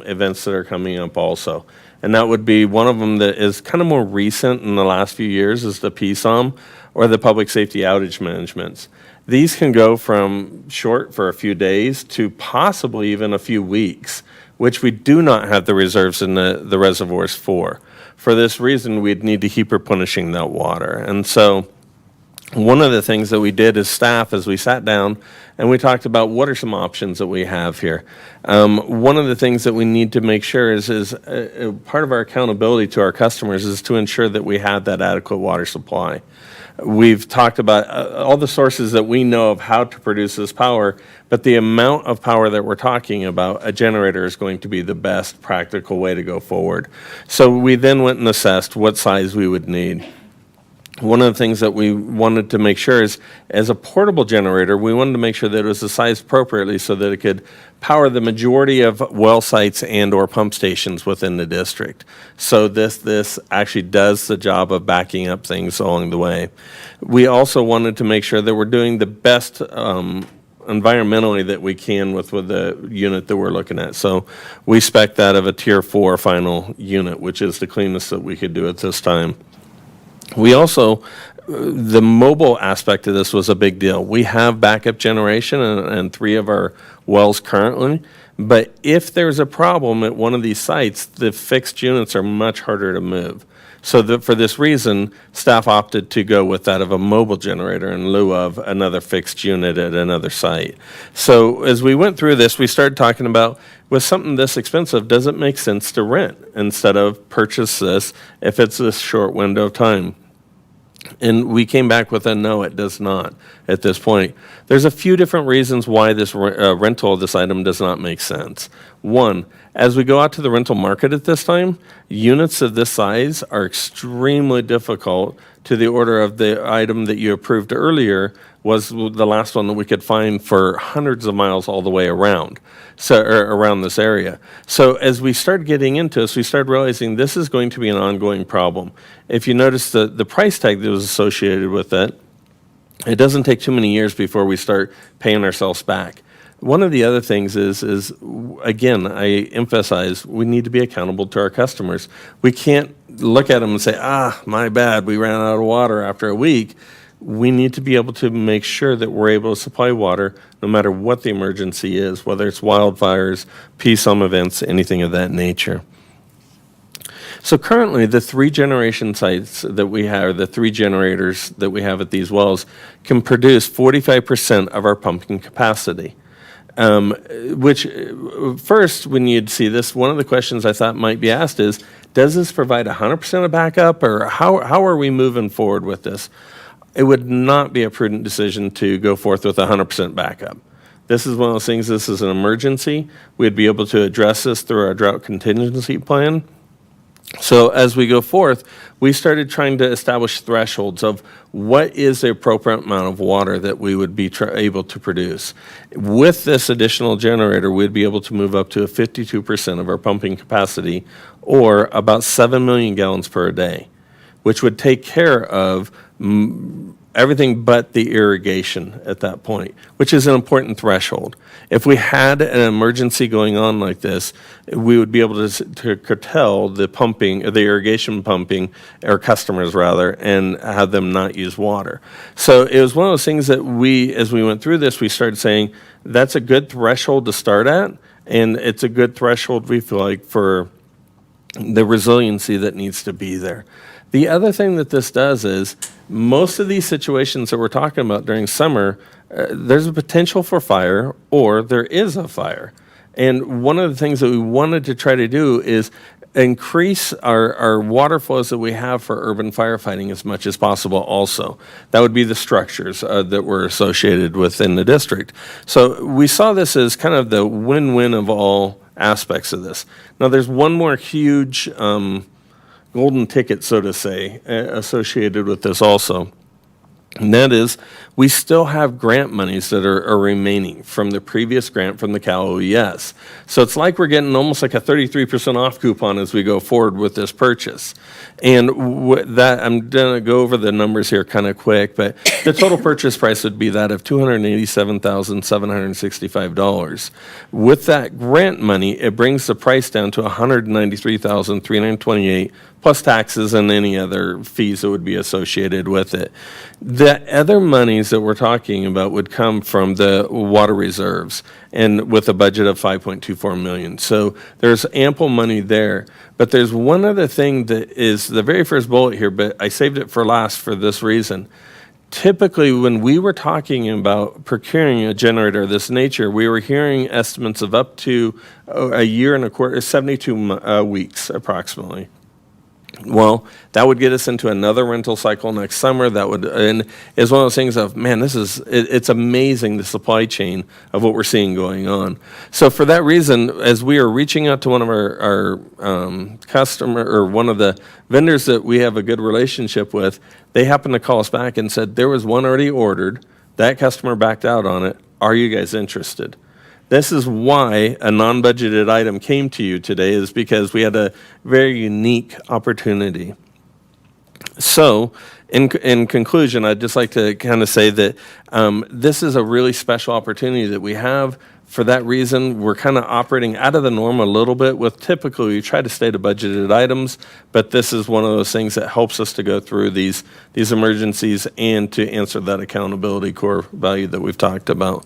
events that are coming up also. And that would be one of them that is kind of more recent in the last few years is the PSOM, or the Public Safety Outage Managements. These can go from short for a few days to possibly even a few weeks, which we do not have the reserves in the reservoirs for. For this reason, we'd need to keep replenishing that water. And so one of the things that we did as staff is we sat down and we talked about what are some options that we have here. One of the things that we need to make sure is part of our accountability to our customers is to ensure that we have that adequate water supply. We've talked about all the sources that we know of how to produce this power, but the amount of power that we're talking about, a generator is going to be the best practical way to go forward. So we then went and assessed what size we would need. One of the things that we wanted to make sure is, as a portable generator, we wanted to make sure that it was sized appropriately so that it could power the majority of well sites and or pump stations within the district. So this actually does the job of backing up things along the way. We also wanted to make sure that we're doing the best environmentally that we can with the unit that we're looking at. So we spec that of a Tier 4 final unit, which is the cleanest that we could do at this time. We also, the mobile aspect of this was a big deal. We have backup generation and 3 of our wells currently, but if there's a problem at one of these sites, the fixed units are much harder to move. So that for this reason, staff opted to go with that of a mobile generator in lieu of another fixed unit at another site. So as we went through this, we started talking about, with something this expensive, does it make sense to rent instead of purchase this if it's a short window of time? And we came back with a no, it does not at this point. There's a few different reasons why this rental of this item does not make sense. One, as we go out to the rental market at this time, units of this size are extremely difficult to the order of the item that you approved earlier was the last one that we could find for hundreds of miles all the way around, so around this area. So as we started getting into this, we started realizing this is going to be an ongoing problem. If you notice the price tag that was associated with it, it doesn't take too many years before we start paying ourselves back. One of the other things is again, I emphasize, we need to be accountable to our customers. We can't look at them and say, my bad, we ran out of water after a week. We need to be able to make sure that we're able to supply water no matter what the emergency is, whether it's wildfires, PSOM events, anything of that nature. So currently, the 3 generation sites that we have, the 3 generators that we have at these wells, can produce 45% of our pumping capacity. Which, first, when you'd see this, one of the questions I thought might be asked is, does this provide 100% of backup, or how are we moving forward with this? It would not be a prudent decision to go forth with 100% backup. This is one of those things, this is an emergency. We'd be able to address this through our drought contingency plan. So as we go forth, we started trying to establish thresholds of what is the appropriate amount of water that we would be able to produce. With this additional generator, we'd be able to move up to a 52% of our pumping capacity, or about 7 million gallons per day, which would take care of everything but the irrigation at that point, which is an important threshold. If we had an emergency going on like this, we would be able to curtail the pumping, the irrigation pumping, or customers rather, and have them not use water. So it was one of those things that as we went through this, we started saying, that's a good threshold to start at, and it's a good threshold, we feel like, for the resiliency that needs to be there. The other thing that this does is, most of these situations that we're talking about during summer, there's a potential for fire, or there is a fire. And one of the things that we wanted to try to do is increase our water flows that we have for urban firefighting as much as possible also. That would be the structures that were associated within the district. So we saw this as kind of the win-win of all aspects of this. Now, there's one more huge golden ticket, so to say, associated with this also. And that is, we still have grant monies that are remaining from the previous grant from the Cal OES. So it's like we're getting almost like a 33% off coupon as we go forward with this purchase. And that, I'm going to go over the numbers here kind of quick, but the total purchase price would be that of $287,765. With that grant money, it brings the price down to $193,328 plus taxes and any other fees that would be associated with it. The other monies that we're talking about would come from the water reserves, and with a budget of $5.24 million. So there's ample money there. But there's one other thing that is the very first bullet here, but I saved it for last for this reason. Typically, when we were talking about procuring a generator of this nature, we were hearing estimates of up to a year and a quarter, 72 weeks approximately. Well, that would get us into another rental cycle next summer. That would, and it's one of those things of, man, it's amazing, the supply chain of what we're seeing going on. So for that reason, as we are reaching out to one of our customer, or one of the vendors that we have a good relationship with, they happened to call us back and said, there was one already ordered, that customer backed out on it, are you guys interested? This is why a non-budgeted item came to you today, is because we had a very unique opportunity. So, in conclusion, I'd just like to kind of say that this is a really special opportunity that we have. For that reason, we're kind of operating out of the norm a little bit. With typically, we try to stay to budgeted items, but this is one of those things that helps us to go through these emergencies and to answer that accountability core value that we've talked about.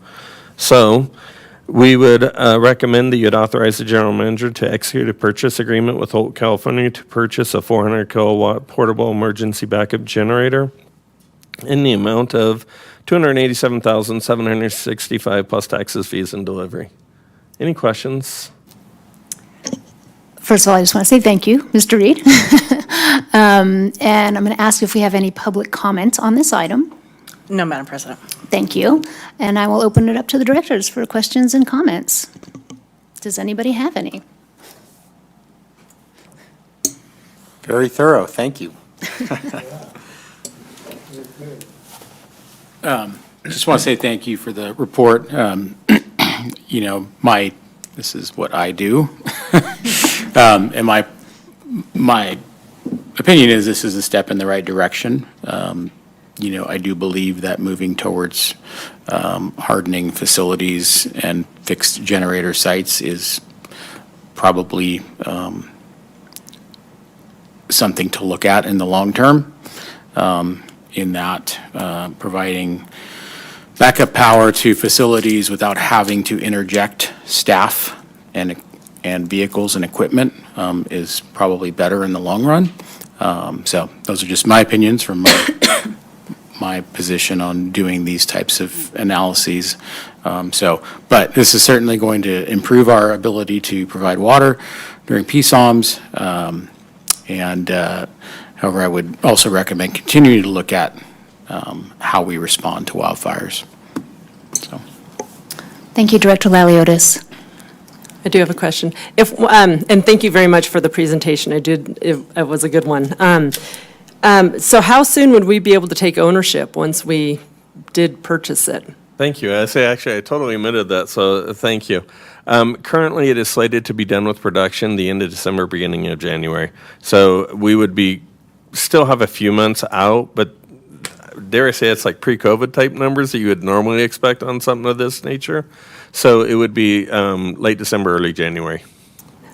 So, We would recommend that you'd authorize the general manager to execute a purchase agreement with Holt, California to purchase a 400 kilowatt portable emergency backup generator in the amount of $287,765 plus taxes, fees, and delivery. Any questions? First of all, I just want to say thank you, Mr. Reed. And I'm going to ask if we have any public comment on this item. No, Madam President. Thank you. And I will open it up to the directors for questions and comments. Does anybody have any? Very thorough, thank you. Just want to say thank you for the report. You know, this is what I do. And my opinion is this is a step in the right direction. You know, I do believe that moving towards hardening facilities and fixed generator sites is probably something to look at in the long term, in that providing backup power to facilities without having to interject staff and vehicles and equipment is probably better in the long run. So those are just my opinions from my position on doing these types of analyses. But this is certainly going to improve our ability to provide water during PSOMs. However, I would also recommend continuing to look at how we respond to wildfires. So. Thank you, Director Laliotis. I do have a question. And thank you very much for the presentation. It was a good one. So how soon would we be able to take ownership once we did purchase it? Thank you. I totally omitted that, so thank you. Currently, it is slated to be done with production the end of December, beginning of January. So we would still have a few months out, but dare I say it's like pre-COVID type numbers that you would normally expect on something of this nature. So it would be late December, early January.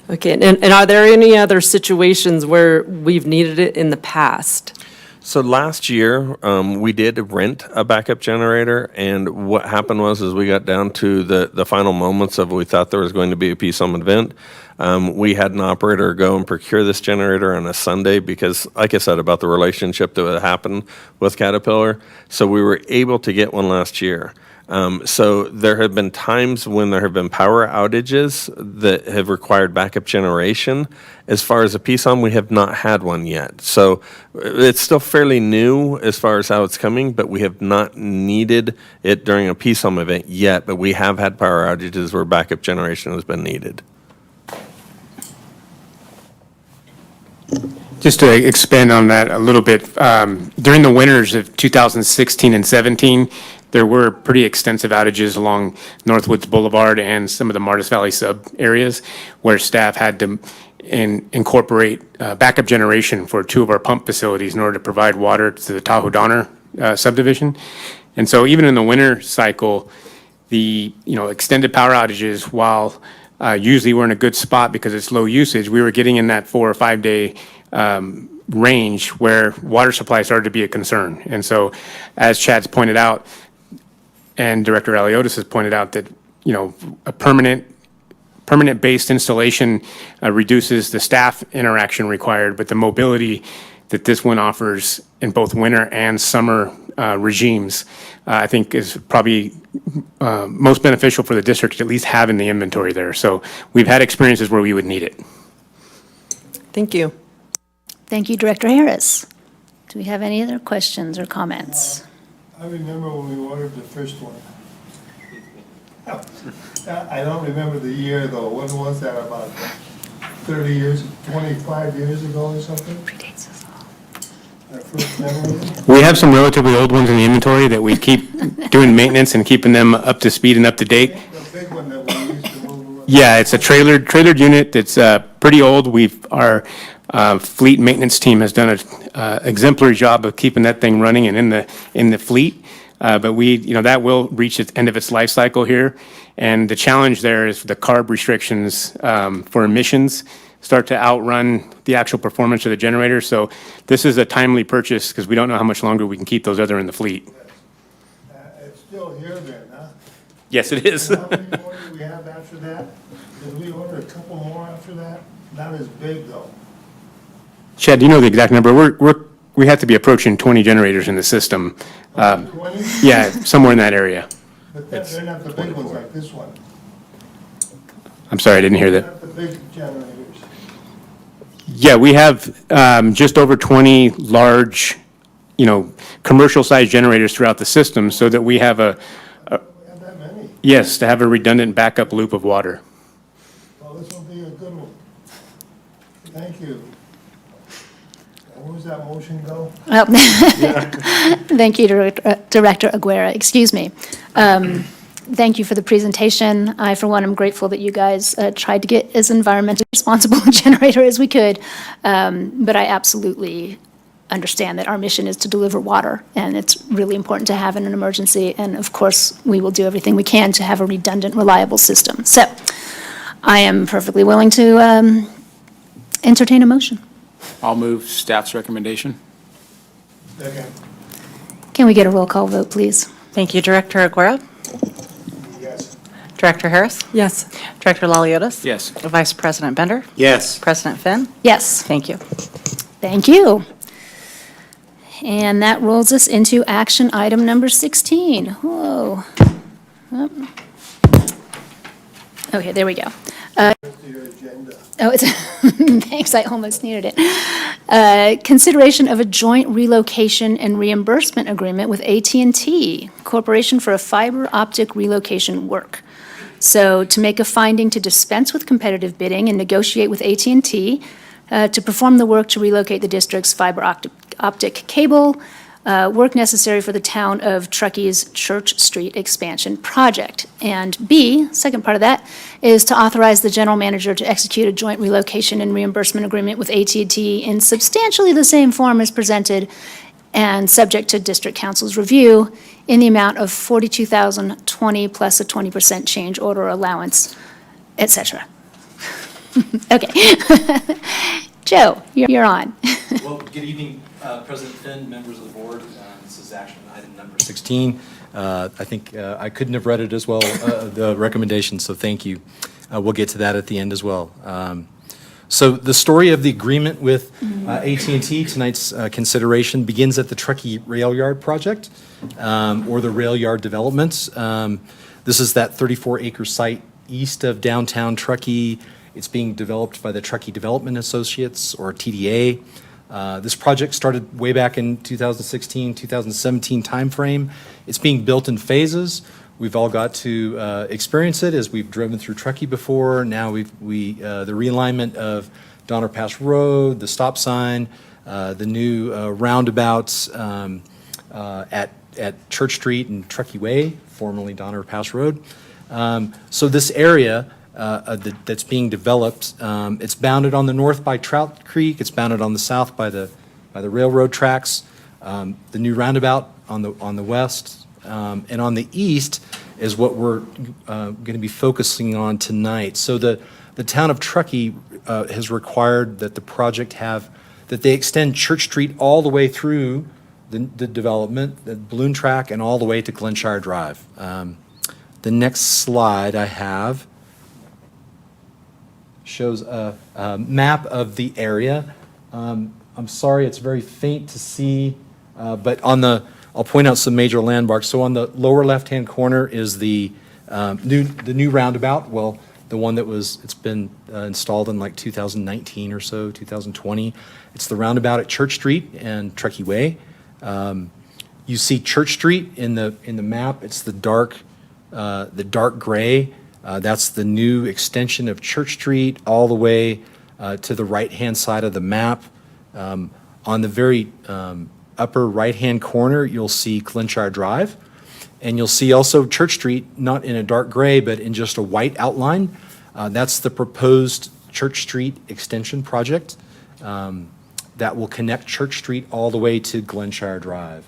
Okay, and are there any other situations where we've needed it in the past? So last year, we did rent a backup generator, and what happened was we got down to the final moments of we thought there was going to be a PSOM event. We had an operator go and procure this generator on a Sunday because, like I said, about the relationship that would happen with Caterpillar. So we were able to get one last year. So there have been times when there have been power outages that have required backup generation. As far as a PSOM, we have not had one yet. So it's still fairly new as far as how it's coming, but we have not needed it during a PSOM event yet. But we have had power outages where backup generation has been needed. Just to expand on that a little bit, during the winters of 2016 and 17, there were pretty extensive outages along Northwoods Boulevard and some of the Martis Valley sub areas where staff had to incorporate backup generation for two of our pump facilities in order to provide water to the Tahoe Donner subdivision. And so even in the winter cycle, the extended power outages, while usually we're in a good spot because it's low usage, we were getting in that 4 or 5 day range where water supply started to be a concern. And so as Chad's pointed out, and Director Aliotis has pointed out that, a permanent-based installation reduces the staff interaction required, but the mobility that this one offers in both winter and summer regimes, I think is probably most beneficial for the district to at least have in the inventory there. So we've had experiences where we would need it. Thank you. Thank you, Director Harris. Do we have any other questions or comments? I remember when we ordered the first one. I don't remember the year though. When was that? About 30 years, 25 years ago or something? Predates us all. Our first memory? We have some relatively old ones in the inventory that we keep doing maintenance and keeping them up to speed and up to date. The big one that we used to move around. Yeah, it's a trailered unit that's pretty old. Our fleet maintenance team has done an exemplary job of keeping that thing running and in the fleet. But that will reach its end of its life cycle here. And the challenge there is the CARB restrictions for emissions start to outrun the actual performance of the generator. So this is a timely purchase because we don't know how much longer we can keep those other in the fleet. It's still here then, huh? Yes, it is. And how many more do we have after that? Did we order a couple more after that? Not as big, though. Chad, do you know the exact number? We have to be approaching 20 generators in the system. 20? Yeah, somewhere in that area. But they're not the big ones like this one. I'm sorry, I didn't hear that. Not the big generators. Yeah, we have just over 20 large, commercial-sized generators throughout the system so that we have We have that many. yes, to have a redundant backup loop of water. Well, this will be a good one. Thank you. And where's that motion go? Thank you, Director Aguirre. Excuse me. Thank you for the presentation. I, for one, am grateful that you guys tried to get as environmentally responsible a generator as we could. But I absolutely understand that our mission is to deliver water, and it's really important to have in an emergency. And of course, we will do everything we can to have a redundant, reliable system. So I am perfectly willing to entertain a motion. I'll move staff's recommendation. Second. Can we get a roll call vote, please? Thank you, Director Aguirre. Yes. Director Harris? Yes. Director Laliotis? Yes. Vice President Bender? Yes. President Finn? Yes. Thank you. Thank you. And that rolls us into action item number 16. Whoa. Oh. Okay, there we go. To your agenda. Oh, it's, thanks, I almost needed it. Consideration of a joint relocation and reimbursement agreement with at&T Corporation for a fiber optic relocation work. So to make a finding to dispense with competitive bidding and negotiate with at&T to perform the work to relocate the district's fiber optic cable, work necessary for the town of Truckee's Church Street expansion project. And B, second part of that, is to authorize the general manager to execute a joint relocation and reimbursement agreement with at&T in substantially the same form as presented and subject to district council's review in the amount of $42,020 plus a 20% change order allowance, et cetera. Okay. Joe, you're on. Well, good evening, President Finn, members of the board. This is action item number 16. I think I couldn't have read it as well, the recommendation, so thank you. We'll get to that at the end as well. So the story of the agreement with at&T, tonight's consideration, begins at the Truckee Rail Yard project, or the Rail Yard development. This is that 34-acre site east of downtown Truckee. It's being developed by the Truckee Development Associates, or TDA. This project started way back in 2016, 2017 timeframe. It's being built in phases. We've all got to experience it as we've driven through Truckee before. Now the realignment of Donner Pass Road, the stop sign, the new roundabouts at Church Street and Truckee Way, formerly Donner Pass Road. So this area that's being developed, it's bounded on the north by Trout Creek. It's bounded on the south by the railroad tracks. The new roundabout on the west, and on the east is what we're going to be focusing on tonight. So the town of Truckee has required that the project that they extend Church Street all the way through the development, the balloon track, and all the way to Glenshire Drive. The next slide I have shows a map of the area. I'm sorry, it's very faint to see, but I'll point out some major landmarks. So on the lower left-hand corner is the new roundabout. Well, the one it's been installed in like 2019 or so, 2020. It's the roundabout at Church Street and Truckee Way. You see Church Street in the map. It's the dark gray. That's the new extension of Church Street all the way to the right-hand side of the map. On the very upper right-hand corner, you'll see Glenshire Drive. And you'll see also Church Street, not in a dark gray, but in just a white outline. That's the proposed Church Street extension project that will connect Church Street all the way to Glenshire Drive.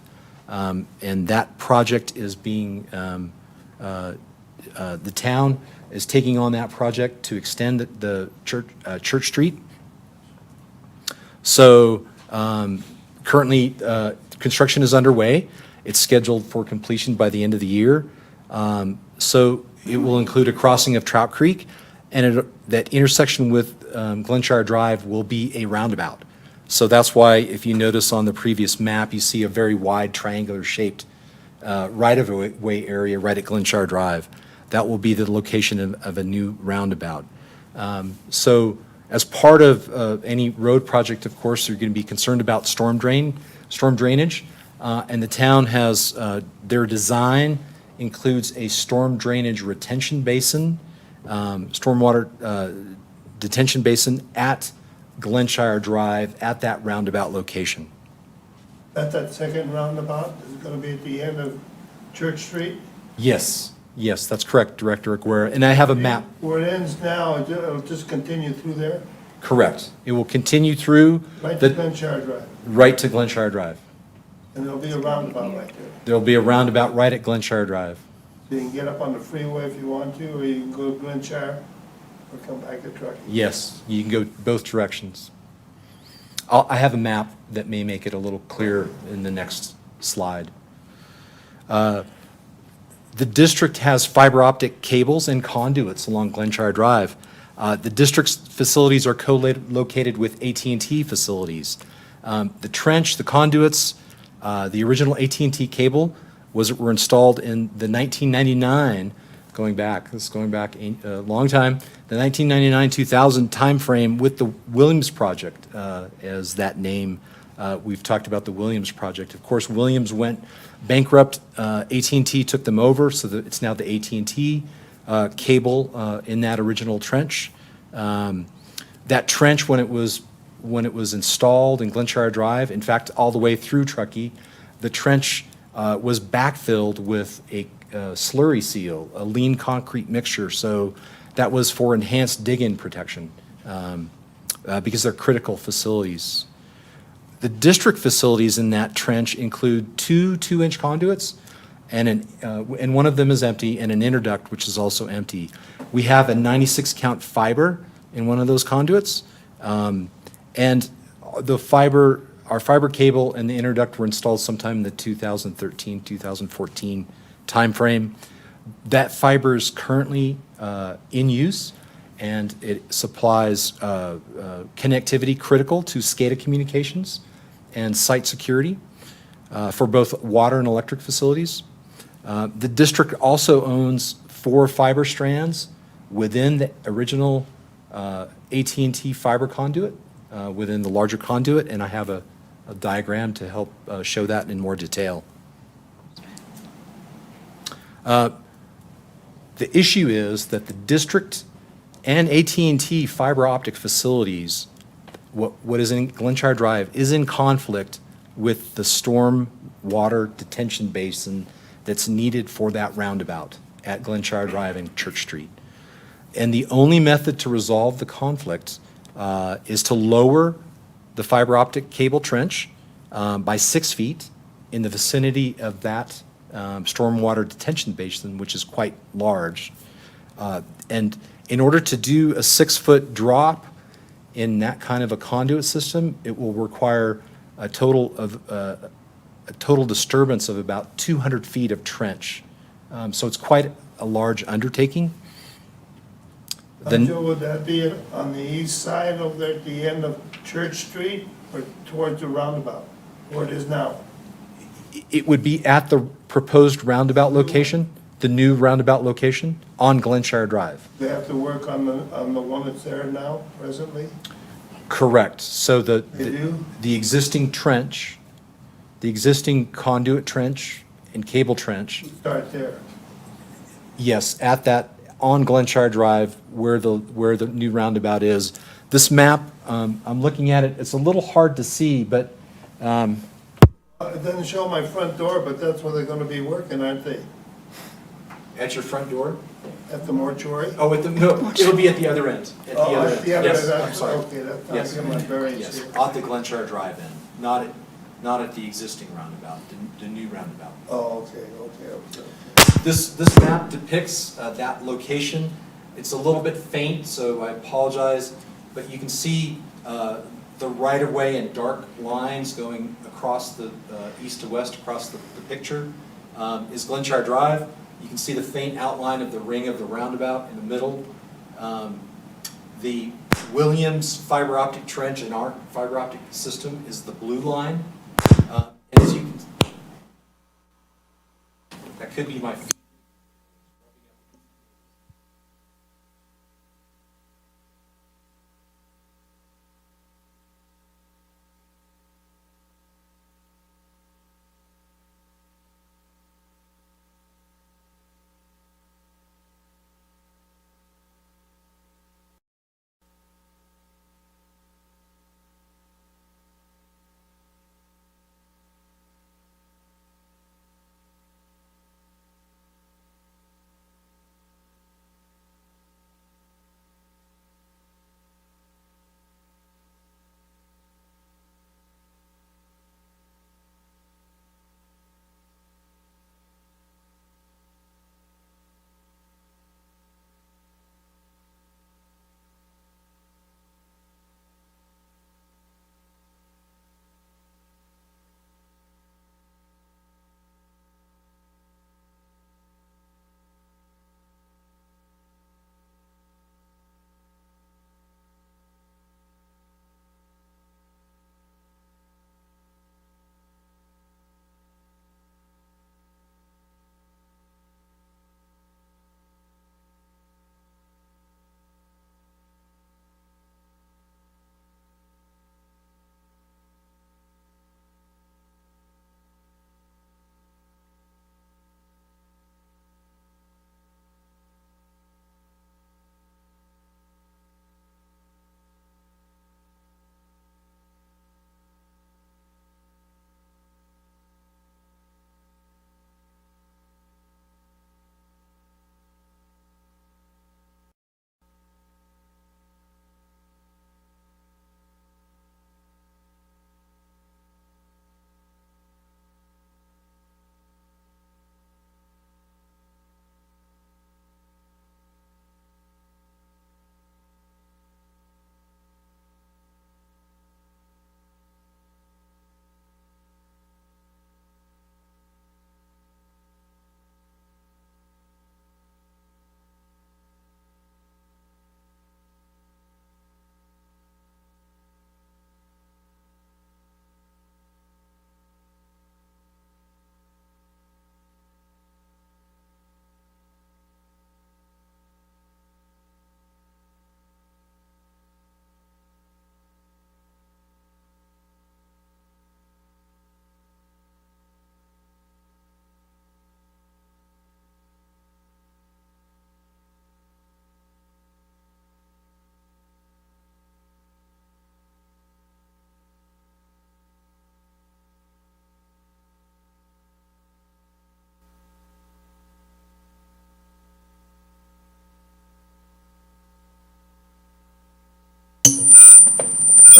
And that project is being, the town is taking on that project to extend the Church Street. So currently, construction is underway. It's scheduled for completion by the end of the year. So it will include a crossing of Trout Creek, and that intersection with Glenshire Drive will be a roundabout. So that's why, if you notice on the previous map, you see a very wide triangular-shaped right-of-way area right at Glenshire Drive. That will be the location of a new roundabout. So as part of any road project, of course, you're going to be concerned about storm drainage, and the town has, their design includes a storm drainage retention basin, stormwater detention basin at Glenshire Drive at that roundabout location. At that second roundabout, is it going to be at the end of Church Street? Yes, yes, that's correct, Director Aguirre. And I have a map. Where it ends now, it'll just continue through there, Correct. It will continue through right to the, Glenshire Drive, right to Glenshire Drive. and there'll be a roundabout right there. There'll be a roundabout right at Glenshire Drive. So you can get up on the freeway if you want to, or you can go to Glenshire, or come back to Truckee. Yes, you can go both directions. I have a map that may make it a little clearer in the next slide. The district has fiber optic cables and conduits along Glenshire Drive. The district's facilities are co-located with AT&T facilities. The trench, the conduits, the original AT&T cable were installed in the 1999, this is going back a long time, the 1999-2000 timeframe with the Williams Project as that name. We've talked about the Williams Project. Of course, Williams went bankrupt. AT&T took them over, so that it's now the AT&T cable in that original trench. That trench, when it was installed in Glenshire Drive, in fact, all the way through Truckee, the trench was backfilled with a slurry seal, a lean concrete mixture. So that was for enhanced dig-in protection because they're critical facilities. The district facilities in that trench include two 2-inch conduits, and one of them is empty, and an interduct, which is also empty. We have a 96 count fiber in one of those conduits, and our fiber cable and the interduct were installed sometime in the 2013, 2014 timeframe. That fiber is currently in use, and it supplies connectivity critical to SCADA communications and site security for both water and electric facilities. The district also owns 4 fiber strands within the original AT&T fiber conduit, within the larger conduit, and I have a diagram to help show that in more detail. The issue is that the district and AT&T fiber optic facilities, what is in Glenshire Drive, is in conflict with the storm water detention basin that's needed for that roundabout at Glenshire Drive and Church Street. And the only method to resolve the conflict is to lower the fiber optic cable trench by 6 feet in the vicinity of that stormwater detention basin, which is quite large. And in order to do a 6-foot drop in that kind of a conduit system, it will require a total disturbance of about 200 feet of trench. So it's quite a large undertaking. Joe, would that be on the east side of the end of Church Street, or towards the roundabout, where it is now? It would be at the proposed roundabout location, the new roundabout location on Glenshire Drive. They have to work on the one that's there now, presently? Correct. So They do? the existing trench, the existing conduit trench and cable trench, Start there. yes, at that, on Glenshire Drive, where the new roundabout is. This map, I'm looking at it, it's a little hard to see, but It doesn't show my front door, but that's where they're gonna be working, aren't they? at your front door? At the mortuary? Oh, no, it'll be at the other end. At the Oh, other at end. the other Yes, end, I'm that's, sorry. okay, that's Yes. not in my bearings Yes, here. at the Glenshire Drive end, not at the existing roundabout, the new roundabout. Oh, okay. This map depicts that location. It's a little bit faint, so I apologize, but you can see the right-of-way and dark lines going across the east to west across the picture is Glenshire Drive. You can see the faint outline of the ring of the roundabout in the middle. The Williams fiber optic trench in our fiber optic system is the blue line. And as you can, that could be my feet.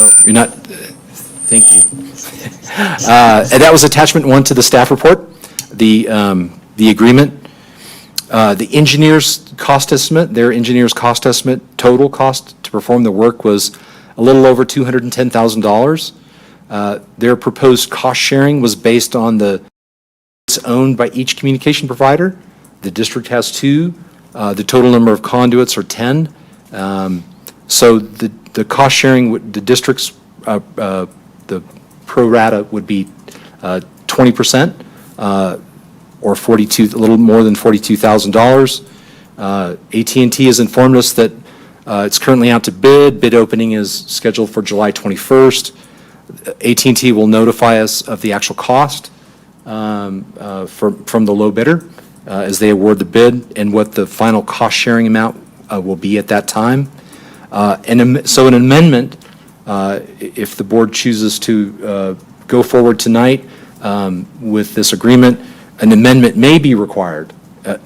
Oh, you're not, thank you. And that was attachment 1 to the staff report, the agreement. The engineer's cost estimate, their engineer's cost estimate, total cost to perform the work was a little over $210,000. Their proposed cost sharing was based on it's owned by each communication provider. The district has 2. The total number of conduits are 10. So the cost sharing, the district's, the pro rata would be 20%, or a little more than $42,000. AT&T has informed us that it's currently out to bid. Bid opening is scheduled for July 21st. AT&T will notify us of the actual cost from the low bidder as they award the bid and what the final cost sharing amount will be at that time. So an amendment, if the board chooses to go forward tonight with this agreement, an amendment may be required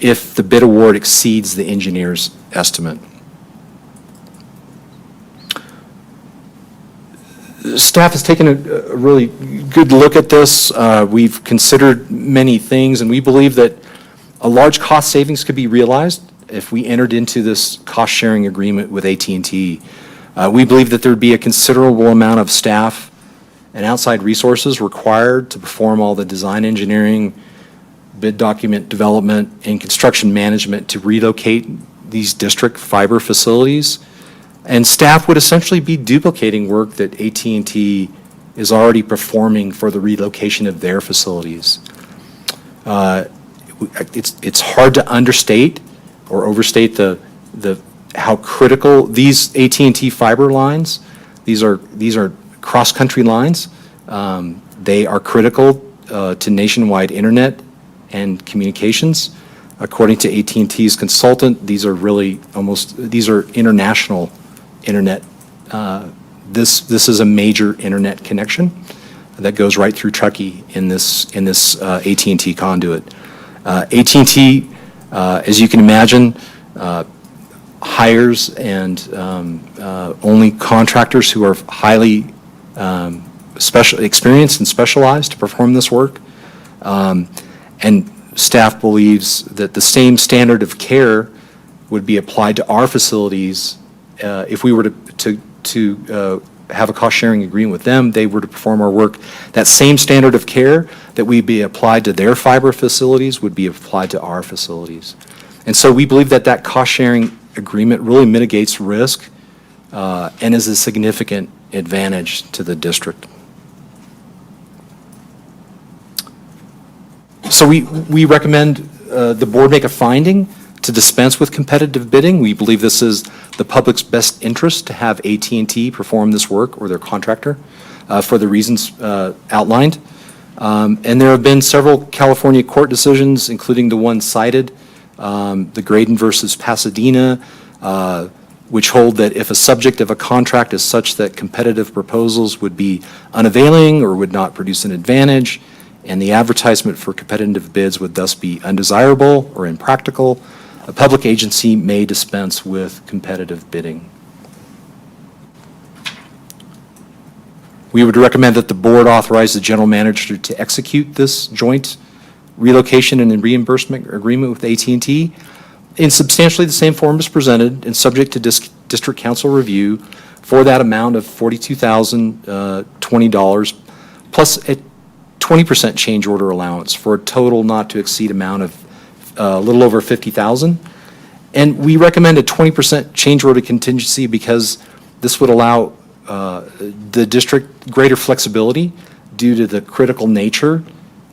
if the bid award exceeds the engineer's estimate. Staff has taken a really good look at this. We've considered many things, and we believe that a large cost savings could be realized if we entered into this cost-sharing agreement with AT&T. We believe that there would be a considerable amount of staff and outside resources required to perform all the design engineering, bid document development, and construction management to relocate these district fiber facilities. And staff would essentially be duplicating work that AT&T is already performing for the relocation of their facilities. It's hard to understate or overstate how critical these AT&T fiber lines, these are cross-country lines. They are critical to nationwide internet and communications. According to AT&T's consultant, these are international internet. This is a major internet connection that goes right through Truckee in this AT&T conduit. AT&T, as you can imagine, hires and only contractors who are highly experienced and specialized to perform this work. And staff believes that the same standard of care would be applied to our facilities if we were to have a cost-sharing agreement with them. They were to perform our work. That same standard of care that would be applied to their fiber facilities would be applied to our facilities. And so we believe that cost-sharing agreement really mitigates risk and is a significant advantage to the district. So we recommend the board make a finding to dispense with competitive bidding. We believe this is the public's best interest to have AT&T perform this work, or their contractor, for the reasons outlined. And there have been several California court decisions, including the one cited, the Graydon versus Pasadena, which hold that if a subject of a contract is such that competitive proposals would be unavailing or would not produce an advantage, and the advertisement for competitive bids would thus be undesirable or impractical, a public agency may dispense with competitive bidding. We would recommend that the board authorize the general manager to execute this joint relocation and reimbursement agreement with AT&T in substantially the same form as presented and subject to district council review for that amount of $42,020 plus a 20% change order allowance for a total not to exceed amount of a little over $50,000. And we recommend a 20% change order contingency because this would allow the district greater flexibility due to the critical nature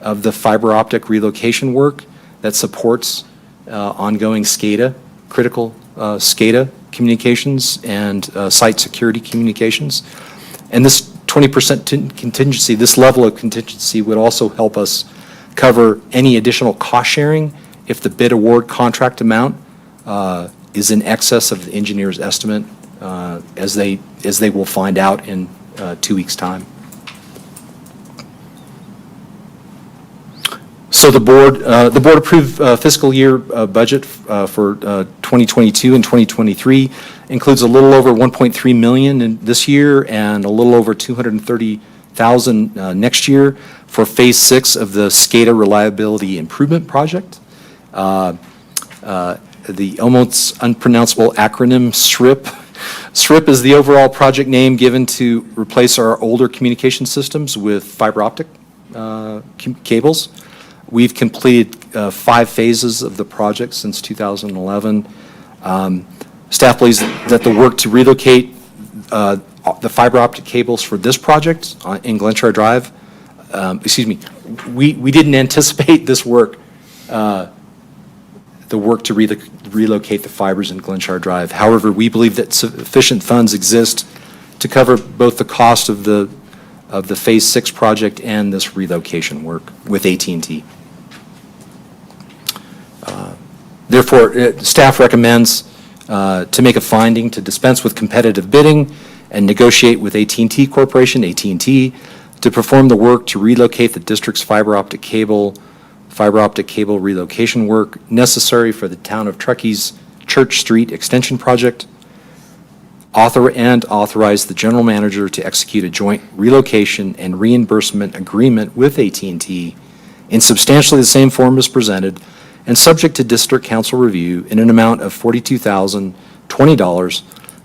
of the fiber optic relocation work that supports ongoing SCADA, critical SCADA communications and site security communications. And this 20% contingency, this level of contingency would also help us cover any additional cost sharing if the bid award contract amount is in excess of the engineer's estimate, as they will find out in 2 weeks' time. So the board approved fiscal year budget for 2022 and 2023 includes a little over 1.3 million in this year and a little over 230,000 next year for Phase 6 of the SCADA Reliability Improvement Project. The almost unpronounceable acronym SRIP. SRIP is the overall project name given to replace our older communication systems with fiber optic cables. We've completed 5 phases of the project since 2011. Staff believes that the work to relocate the fiber optic cables for this project in Glenshire Drive, we didn't anticipate this work, the work to relocate the fibers in Glenshire Drive. However, we believe that sufficient funds exist to cover both the cost of the Phase 6 project and this relocation work with AT&T. Therefore, staff recommends to make a finding to dispense with competitive bidding and negotiate with AT&T Corporation, AT&T, to perform the work to relocate the district's fiber optic cable relocation work necessary for the town of Truckee's Church Street Extension Project. Authorize the general manager to execute a joint relocation and reimbursement agreement with AT&T in substantially the same form as presented and subject to district council review in an amount of $42,020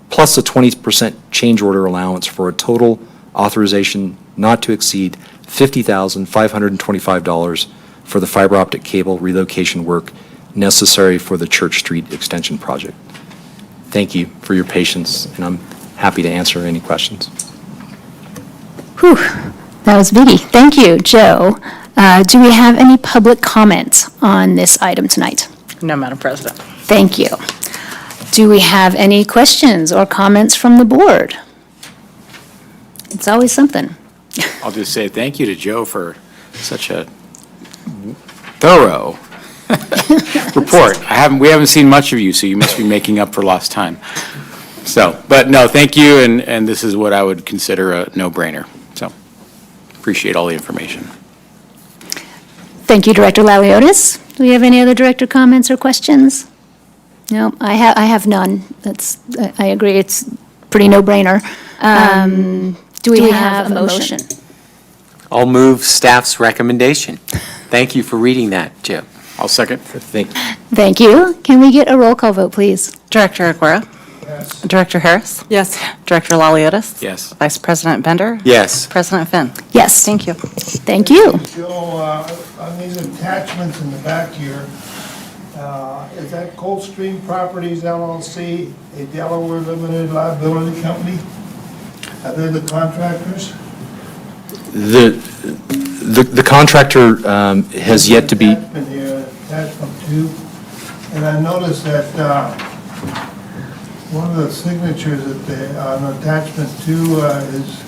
plus a 20% change order allowance for a total authorization not to exceed $50,525 for the fiber optic cable relocation work necessary for the Church Street Extension project. Thank you for your patience, and I'm happy to answer any questions. Whew, that was bitty. Thank you, Joe. Do we have any public comment on this item tonight? No, Madam President. Thank you. Do we have any questions or comments from the board? It's always something. I'll just say thank you to Joe for such a thorough report. We haven't seen much of you, so you must be making up for lost time. So, but no, thank you, and this is what I would consider a no-brainer. So, appreciate all the information. Thank you, Director Laliotis. Do we have any other director comments or questions? No, I have none. I agree, it's pretty no-brainer. Do we have a motion? I'll move staff's recommendation. Thank you for reading that, Jim. I'll second. Thank you. Thank you. Can we get a roll call vote, please? Director Aguirre? Yes. Director Harris? Yes. Director Laliotis? Yes. Vice President Bender? Yes. President Finn? Yes. Thank you. Thank you. Joe, on these attachments in the back here, is that Coldstream Properties LLC, a Delaware limited liability company? Are they the contractors? The contractor has yet to be, Attachment here, attachment 2, and I noticed that one of the signatures on attachment 2 is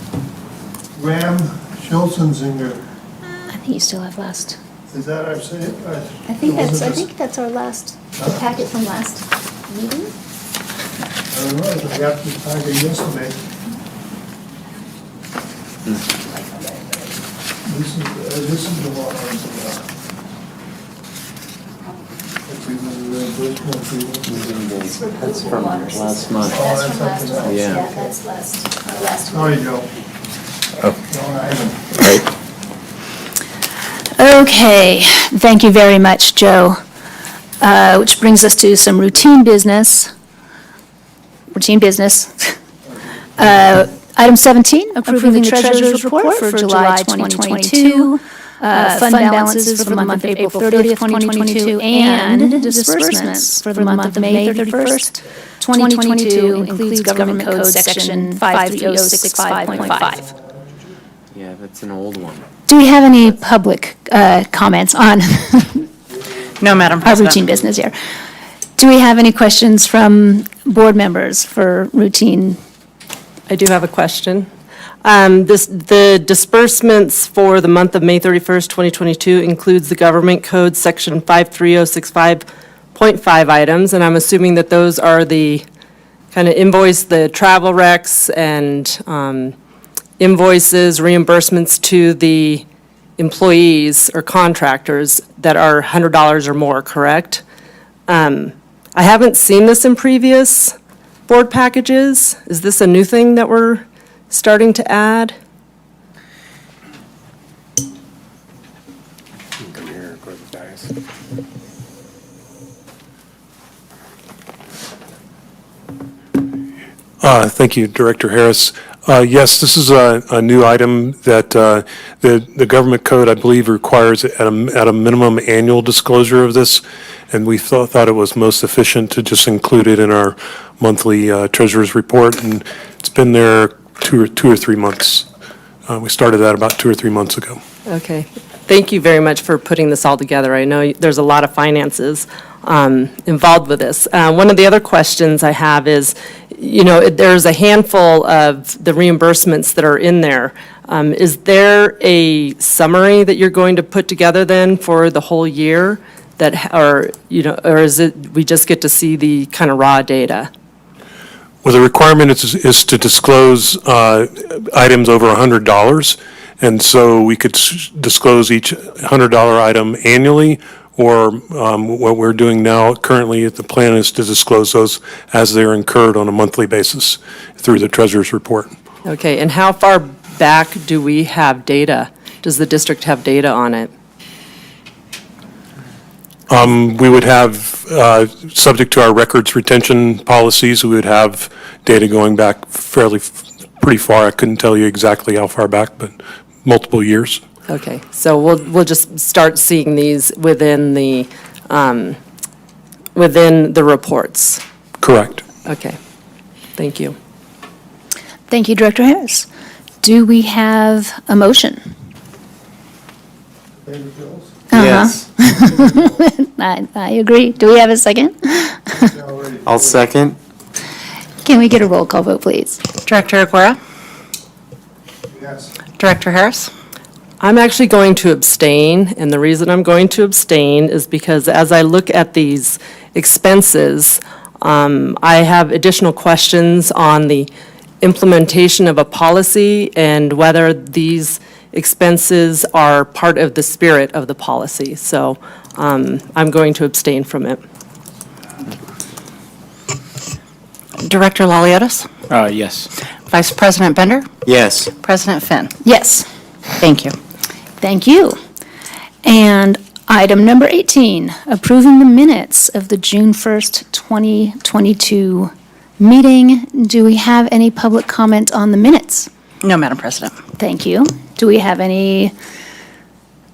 Graham Schulzenzinger. I think you still have last. Is that our say? I think that's our last, the packet from last meeting. I don't know, I got this packet yesterday. This is the one That's from last month. Yeah. That's last. Sorry, Joe. Okay, thank you very much, Joe. Which brings us to some routine business. Item 17, approving the treasurer's report for July 2022, fund balances for the month of April 30th, 2022, and disbursements for the month of May 31st, 2022, includes Government Code Section 53065.5. Yeah, that's an old one. Do we have any public comments on No, Madam our President. routine business here? Do we have any questions from board members for routine? I do have a question. The disbursements for the month of May 31st, 2022 includes the Government Code Section 53065.5 items, and I'm assuming that those are the kind of invoice, the travel recs and invoices, reimbursements to the employees or contractors that are $100 or more, correct? I haven't seen this in previous board packages. Is this a new thing that we're starting to add? Come here, go to the dais. Thank you, Director Harris. Yes, this is a new item that the government code, I believe, requires at a minimum annual disclosure of this, and we thought it was most efficient to just include it in our monthly treasurer's report, and it's been there two or 3 months. We started that about 2 or 3 months ago. Okay. Thank you very much for putting this all together. I know there's a lot of finances involved with this. One of the other questions I have is, there's a handful of the reimbursements that are in there. Is there a summary that you're going to put together then for the whole year or is it, we just get to see the kind of raw data? Well, the requirement is to disclose items over $100, and so we could disclose each $100 item annually, or what we're doing now, currently, the plan is to disclose those as they're incurred on a monthly basis through the treasurer's report. Okay, and how far back do we have data? Does the district have data on it? We would have, subject to our records retention policies, we would have data going back pretty far. I couldn't tell you exactly how far back, but multiple years. Okay, so we'll just start seeing these within the reports. Correct. Okay, thank you. Thank you, Director Harris. Do we have a motion? Yes. I agree. Do we have a second? I'll second. Can we get a roll call vote, please? Director Aguirre? Yes. Director Harris? I'm actually going to abstain, and the reason I'm going to abstain is because as I look at these expenses, I have additional questions on the implementation of a policy and whether these expenses are part of the spirit of the policy. So I'm going to abstain from it. Director Laliotis? Yes. Vice President Bender? Yes. President Finn? Yes. Thank you. Thank you. And item number 18, approving the minutes of the June 1st, 2022 meeting. Do we have any public comment on the minutes? No, Madam President. Thank you. Do we have any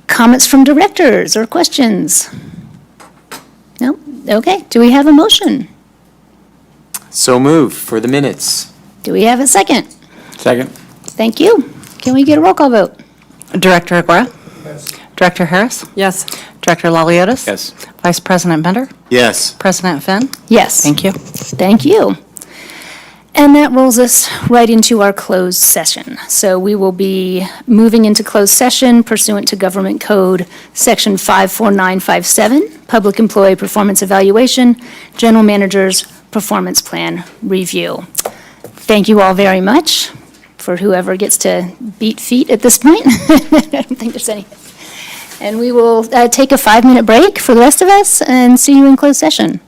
comments from directors or questions? No? Okay. Do we have a motion? So moved for the minutes. Do we have a second? Second? Thank you. Can we get a roll call vote? Director Aguirre? Yes. Director Harris? Yes. Director Laliotis? Yes. Vice President Bender? Yes. President Finn? Yes. Thank you. Thank you. And that rolls us right into our closed session. So we will be moving into closed session pursuant to Government Code Section 54957, Public Employee Performance Evaluation, General Manager's Performance Plan Review. Thank you all very much for whoever gets to beat feet at this point. I don't think there's any. And we will take a 5-minute break for the rest of us and see you in closed session.